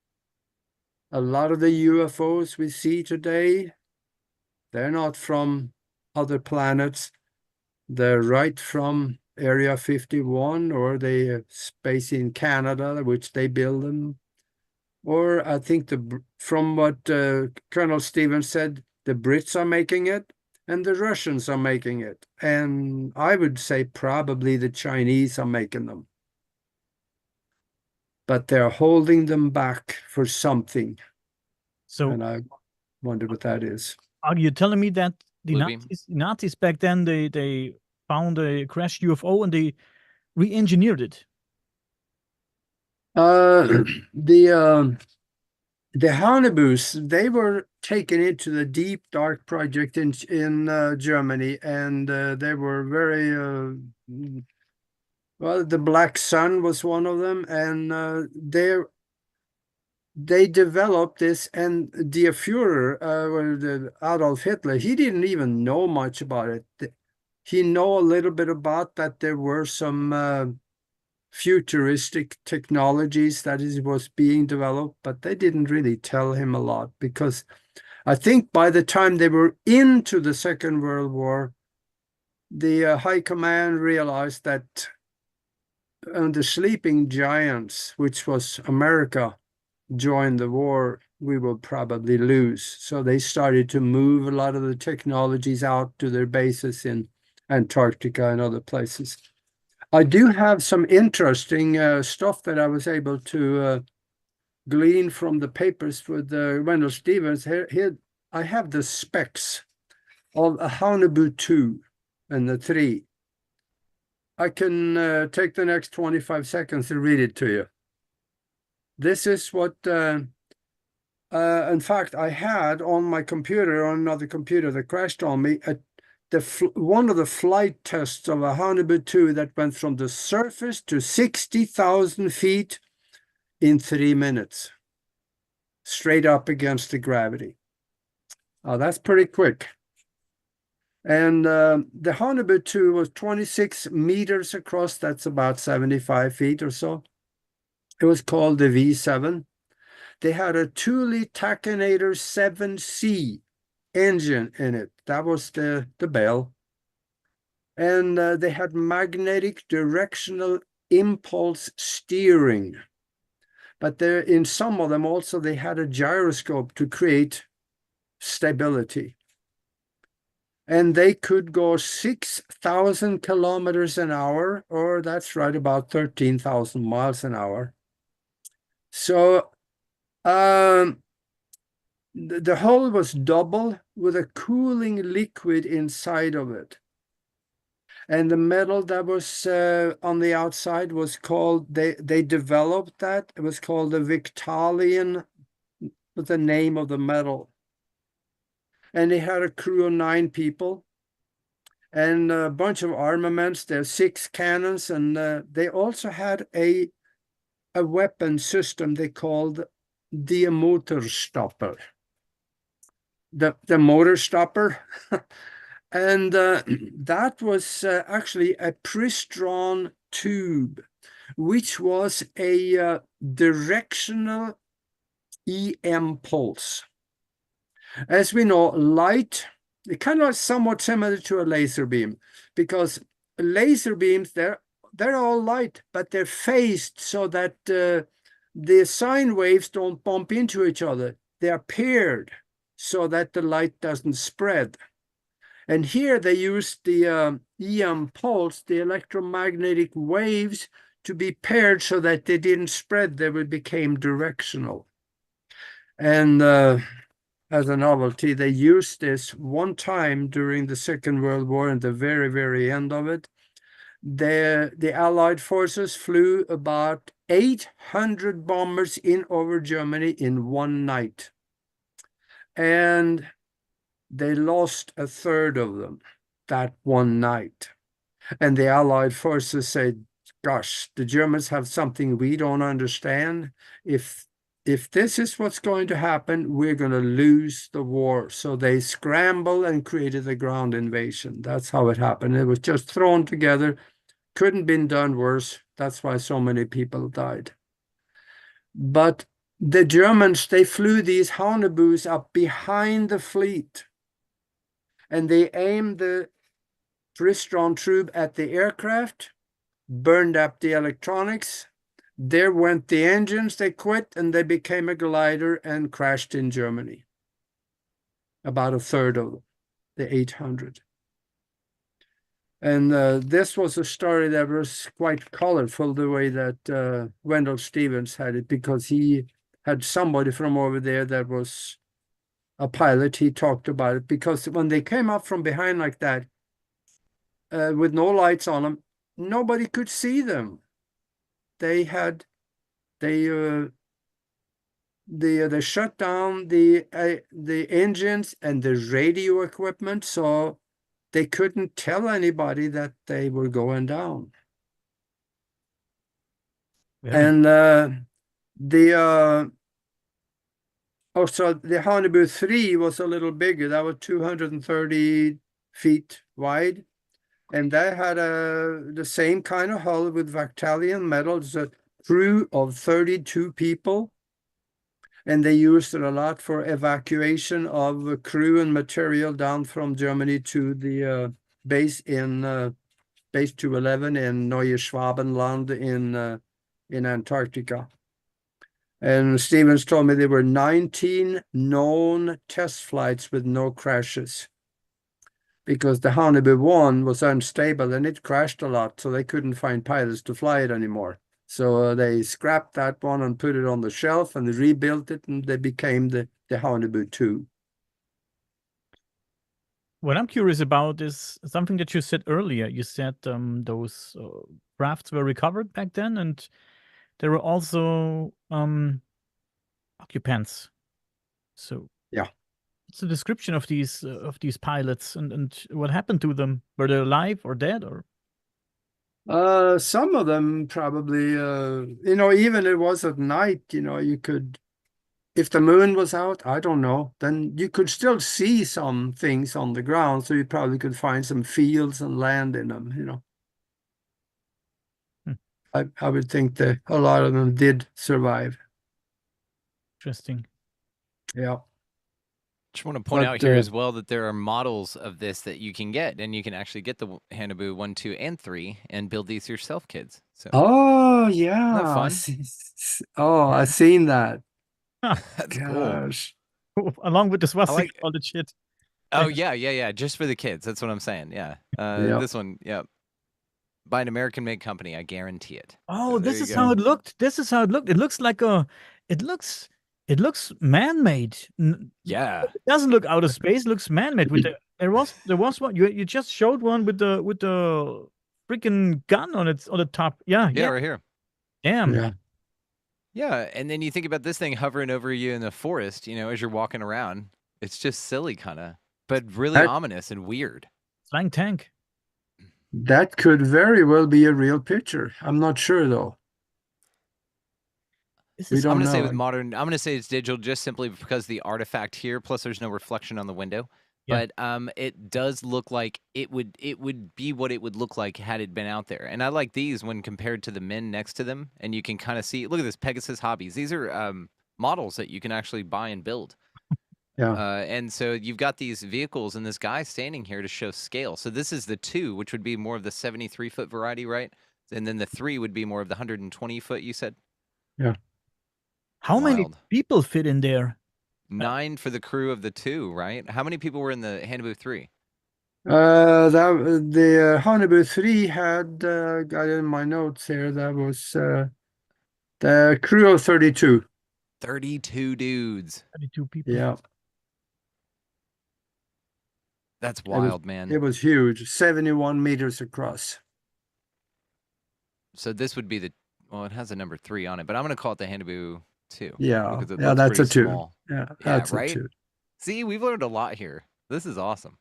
a lot of the UFOs we see today, they're not from other planets. They're right from Area 51, or the space in Canada, which they build them. Or I think from what Colonel Stevens said, the Brits are making it and the Russians are making it. And I would say probably the Chinese are making them. But they're holding them back for something. So, and I wonder what that is. are you telling me that the Bluebeam. Nazis back then, they found a crashed UFO and they re-engineered it? The Hanebus, they were taken into the deep dark project in Germany, and they were very well. The Black Sun was one of them, and they developed this. And the Führer, the Adolf Hitler, he didn't even know much about it. He know a little bit about that there were some futuristic technologies that was being developed, but they didn't really tell him a lot, because I think by the time they were into the Second World War, the high command realized that the sleeping giants, which was America, joined the war, we will probably lose. So they started to move a lot of the technologies out to their bases in Antarctica and other places. I do have some interesting stuff that I was able to glean from the papers with Wendell Stevens. Here I have the specs of a Haunebu 2 and the 3. I can take the next 25 seconds to read it to you. This is what, in fact, I had on my computer, on another computer that crashed on me, one of the flight tests of a Haunebu 2 that went from the surface to 60,000 feet in 3 minutes, straight up against the gravity. That's pretty quick. And the Haunebu 2 was 26 meters across. That's about 75 feet or so. It was called the V7. They had a Thule Tachinator 7C engine in it. That was the bell. And they had magnetic directional impulse steering. But in some of them also, they had a gyroscope to create stability. And they could go 6,000 kilometers an hour, or that's right, about 13,000 miles an hour. So the hull was double with a cooling liquid inside of it. And the metal that was on the outside was called, they developed that. It was called the Victalian, with the name of the metal. And they had a crew of 9 people and a bunch of armaments. There 6 cannons, and they also had a weapon system they called the Motorstopper. The motor stopper. And that was actually a Pristron tube, which was a directional EM pulse. As we know, light, it kind of somewhat similar to a laser beam, because laser beams, they're all light, but they're phased so that the sine waves don't bump into each other. They are paired so that the light doesn't spread. And here they used the EM pulse, the electromagnetic waves, to be paired so that they didn't spread, they became directional. And as a novelty, they used this one time during the Second World War, and the very, very end of it. The Allied forces flew about 800 bombers in over Germany in one night. And they lost a third of them that one night. And the Allied forces said, gosh, the Germans have something we don't understand. If this is what's going to happen, we're going to lose the war. So they scrambled and created the ground invasion. That's how it happened. It was just thrown together. Couldn't been done worse. That's why so many people died. But the Germans, they flew these Haunebus up behind the fleet. And they aimed the Friston tube at the aircraft, burned up the electronics. There went the engines, they quit, and they became a glider and crashed in Germany. About a third of the 800. And this was a story that was quite colorful, the way that Wendell Stevens had it, because he had somebody from over there that was a pilot. He talked about it, because when they came up from behind like that, with no lights on them, nobody could see them. They shut down the engines and the radio equipment, so they couldn't tell anybody that they were going down. Very. And so the Honeyboo 3 was a little bigger. That was 230 feet wide. And that had the same kind of hull with Vactalian metal. It's a crew of 32 people. And they used it a lot for evacuation of crew and material down from Germany to the base in Base 211 in Neue Schwabenland in Antarctica. And Stevens told me there were 19 known test flights with no crashes, because the Honeyboo 1 was unstable and it crashed a lot, so they couldn't find pilots to fly it anymore. So they scrapped that one and put it on the shelf, and they rebuilt it, and they became the Honeyboo 2. What I'm curious about is something that you said earlier. You said those crafts were recovered back then, and there were also occupants. So yeah, what's the description of these pilots, and what happened to them? Were they alive or dead, or? Some of them probably, even it was at night, you could, if the moon was out, I don't know, then you could still see some things on the ground, so you probably could find some fields and land in them, I would think that a lot of them did survive. Interesting. Yeah. Just want to point out here as well that there are models of this that you can get, and you can actually get the Honeyboo 1, 2, and 3 and build these yourself, kids. So oh yeah, isn't that fun? I've seen that. That's Gosh. Cool. Along with the swastika, like all the shit. Oh yeah, just for the kids. That's what I'm saying. Yeah. This one, yeah. By an American-made company, I guarantee it. Oh, So this is how it looked. This is how it looked. It looks like it looks man-made. Yeah. It doesn't look out of space. It looks man-made. There was one you just showed one with the freaking gun on the top. Yeah, right here. Damn. Yeah, and then you think about this thing hovering over you in the forest, as you're walking around. It's just silly, kind of, but really ominous and weird. Flying tank. That could very well be a real picture. I'm not sure though. I'm going to say with modern, I'm going to say it's digital just simply because the artifact here, plus there's no reflection on the window. Yeah. But it does look like it would be what it would look like had it been out there. And I like these when compared to the men next to them, and you can kind of see. Look at this, Pegasus Hobbies. These are models that you can actually buy and build. Yeah. And so you've got these vehicles and this guy standing here to show scale. So this is the 2, which would be more of the 73-foot variety, right? And then the 3 would be more of the 120-foot, you said? Yeah. How many people fit in there? 9 for the crew of the 2, right? How many people were in the Honeyboo 3? The Honeyboo 3 had, got in my notes here, that was the crew of 32. 32 dudes. 32 people. Yeah. That's wild, man. It was huge, 71 meters across. So this would be it has a number 3 on it, but I'm going to call it the Honeyboo 2. Yeah, that's a 2. Small. Yeah, that's right? a 2. See, we've learned a lot here. This is awesome.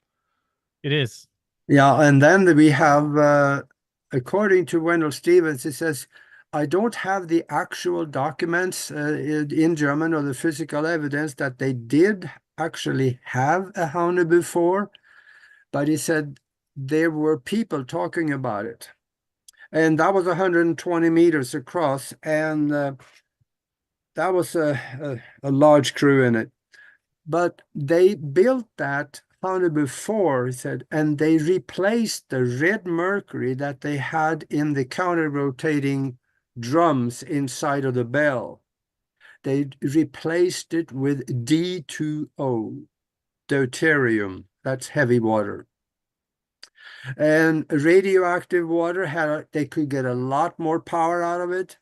It is. Yeah, and then we have, according to Wendell Stevens, it says, I don't have the actual documents in German or the physical evidence that they did actually have a Honeyboo 4, but he said there were people talking about it. And that was 120 meters across, and that was a large crew in it. But they built that Haunebu 4, he said, and they replaced the red mercury that they had in the counter-rotating drums inside of the bell. They replaced it with D2O, deuterium. That's heavy water. And radioactive water they could get a lot more power out of it,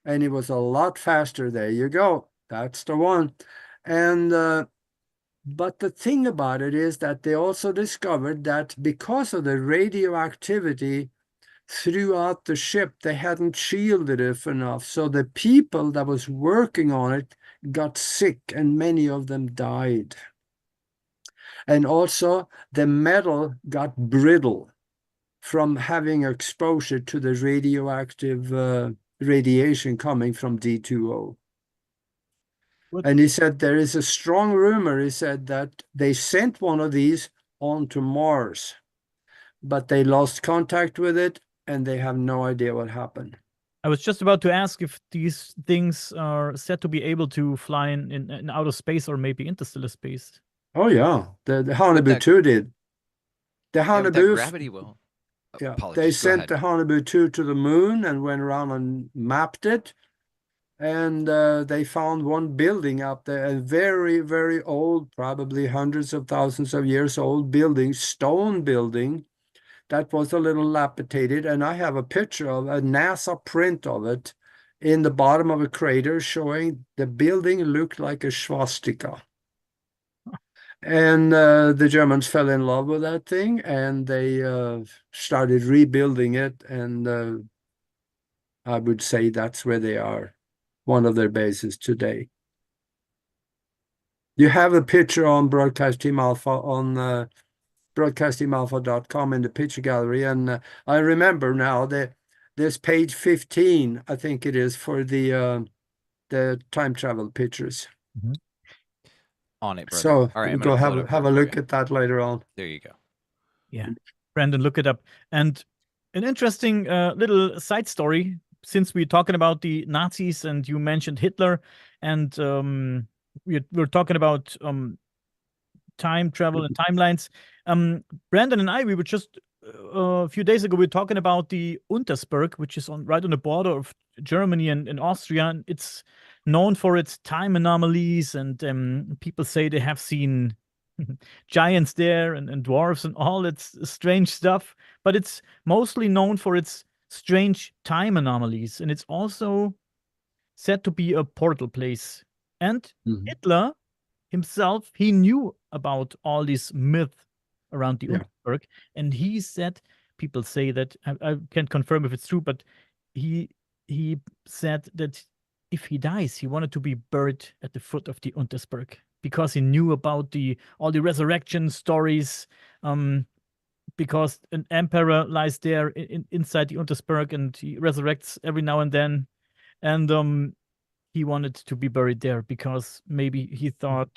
and it was a lot faster. There you go. That's the one. And but the thing about it is that they also discovered that because of the radioactivity throughout the ship, they hadn't shielded it enough. So the people that was working on it got sick, and many of them died. And also the metal got brittle from having exposure to the radioactive radiation coming from D2O. And he said there is a strong rumor, he said, that they sent one of these onto Mars, but they lost contact with it, and they have no idea what happened. I was just about to ask if these things are said to be able to fly in outer space or maybe interstellar space. Oh, yeah. The Haunebu 2 did. The Yeah, with that Haunebu, gravity well. yeah, Apologies, they go sent ahead. the Haunebu 2 to the moon and went around and mapped it. And they found one building up there, a very, very old, probably hundreds of thousands of years old building, stone building, that was a little dilapidated. And I have a picture of a NASA print of it in the bottom of a crater showing the building looked like a swastika. And the Germans fell in love with that thing, and they started rebuilding it. And I would say that's where they are, one of their bases today. You have a picture on Broadcast Team Alpha on broadcastteamalpha.com in the picture gallery. And I remember now that there's page 15, I think it is, for the time travel pictures. Mm-hmm. On it, brother. So All right, I'm go gonna have a look at that later on. There you go. Yeah, Brandon, look it up. And an interesting little side story, since we're talking about the Nazis and you mentioned Hitler, and we're talking about time travel and timelines. Brandon and I, we were just a few days ago, we were talking about the Untersberg, which is right on the border of Germany and Austria. And it's known for its time anomalies, and people say they have seen giants there and dwarves and all its strange stuff. But it's mostly known for its strange time anomalies, and it's also said to be a portal place. And Hitler himself, he knew about all these myths around the Unterberg, and he said, people say that, I can't confirm if it's true, but he said that if he dies, he wanted to be buried at the foot of the Untersberg because he knew about all the resurrection stories, because an emperor lies there inside the Untersberg and he resurrects every now and then, and he wanted to be buried there because maybe he thought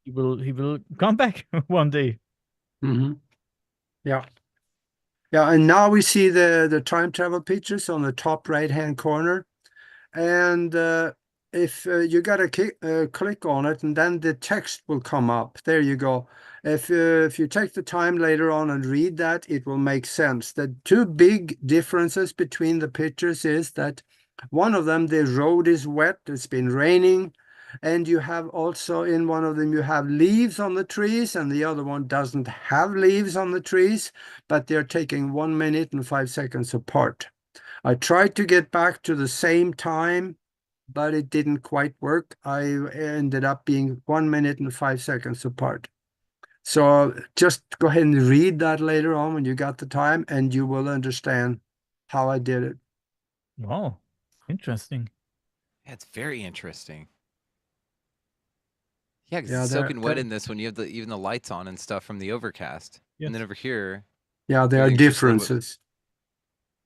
he will come back one day. Yeah. And now we see the time travel pictures on the top right-hand corner. And if you got to click on it, and then the text will come up. There you go. If you take the time later on and read that, it will make sense. The two big differences between the pictures is that one of them, the road is wet, it's been raining, and you have also in one of them, you have leaves on the trees, and the other one doesn't have leaves on the trees, but they're taking 1 minute and 5 seconds apart. I tried to get back to the same time, but it didn't quite work. I ended up being 1 minute and 5 seconds apart. So just go ahead and read that later on when you got the time, and you will understand how I did it. Wow, interesting. Yeah, it's very interesting. Yeah, because it's soaking wet in this when you have even the lights on and stuff from the overcast. Yes. And then over here. Yeah, there are differences.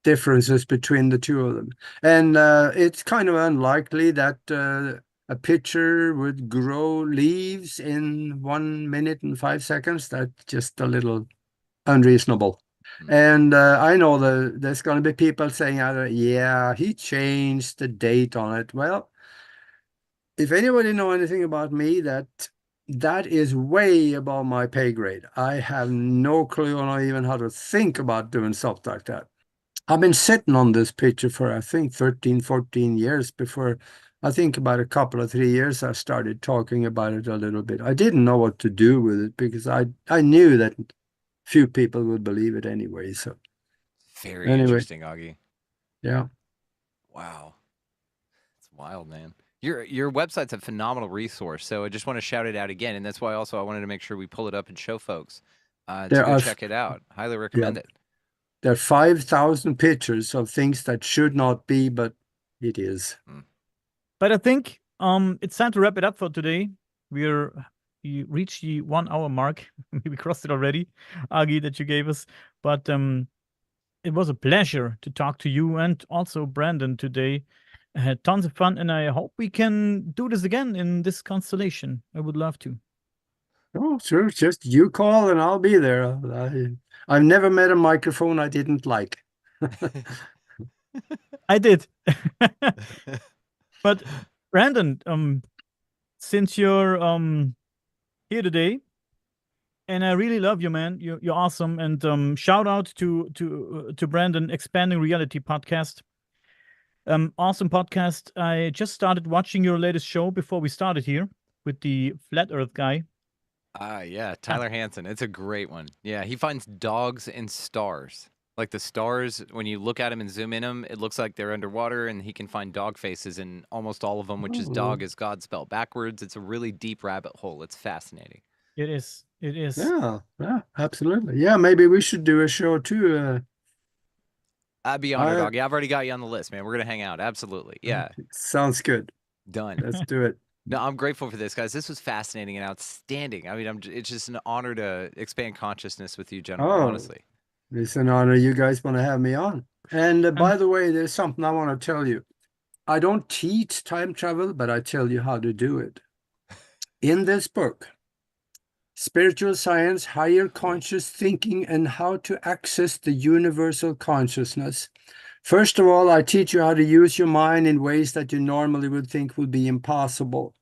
Differences between the two of them. And it's kind of unlikely that a pitcher would grow leaves in 1 minute and 5 seconds. That's just a little unreasonable. And I know there's going to be people saying, yeah, he changed the date on it. Well, if anybody know anything about me, that that is way above my pay grade. I have no clue on even how to think about doing stuff like that. I've been sitting on this picture for, I think, 13, 14 years before, I think about a couple of 3 years, I started talking about it a little bit. I didn't know what to do with it because I knew that few people would believe it anyway. So Very anyway, interesting, Aage. yeah. Wow. It's wild, man. Your website's a phenomenal resource, so I just want to shout it out again, and that's why also I wanted to make sure we pull it up and show folks to There go are, check it out. Highly yeah, recommend it. there are 5,000 pictures of things that should not be, but it is. But I think it's time to wrap it up for today. We reached the 1 hour mark. We crossed it already, Aage, that you gave us. But it was a pleasure to talk to you and also Brandon today. I had tons of fun, and I hope we can do this again in this constellation. I would love to. Oh, sure. Just you call and I'll be there. I've never met a microphone I didn't like. I did. But Brandon, since you're here today, and I really love you, man. You're awesome. And shout out to Brandon, Expanding Reality podcast. Awesome podcast. I just started watching your latest show before we started here with the Flat Earth guy. Yeah, Tyler Hansen. It's a great one. Yeah, he finds dogs in stars. Like the stars, when you look at them and zoom in them, it looks like they're underwater, and he can find dog faces in almost all of them, which is dog is God spelled backwards. It's a really deep rabbit hole. It's fascinating. It is. It is. Yeah, absolutely. Yeah, maybe we should do a show too. I'd be honored, Aage. I've already got you on the list, man. We're gonna hang out. Absolutely. Yeah. Sounds good. Done. Let's do it. No, I'm grateful for this, guys. This was fascinating and outstanding. I mean, it's just an honor to expand consciousness with you, gentlemen, honestly. It's an honor you guys want to have me on. And by the way, there's something I want to tell you. I don't teach time travel, but I tell you how to do it. In this book, Spiritual Science, Higher Conscious Thinking, and How to Access the Universal Consciousness. First of all, I teach you how to use your mind in ways that you normally would think would be impossible.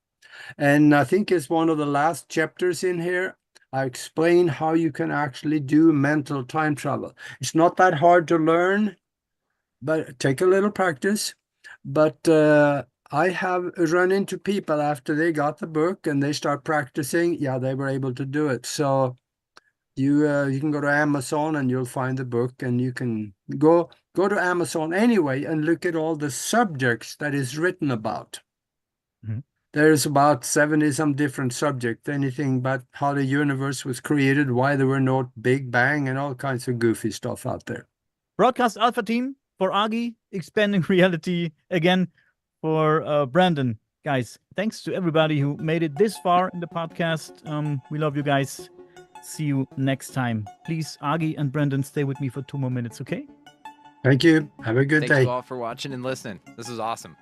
And I think it's one of the last chapters in here. I explain how you can actually do mental time travel. It's not that hard to learn, but take a little practice. But I have run into people after they got the book and they start practicing. Yeah, they were able to do it. So you can go to Amazon and you'll find the book, and you can go to Amazon anyway and look at all the subjects that is written about. Mm-hmm. There's about 70 some different subjects, anything but how the universe was created, why there were no Big Bang, and all kinds of goofy stuff out there. Broadcast Alpha Team for Aage, Expanding Reality again for Brandon. Guys, thanks to everybody who made it this far in the podcast. We love you guys. See you next time. Please, Aage and Brandon, stay with me for 2 more minutes, okay? Thank you. Have a good day. Thank you all for watching and listening. This was awesome.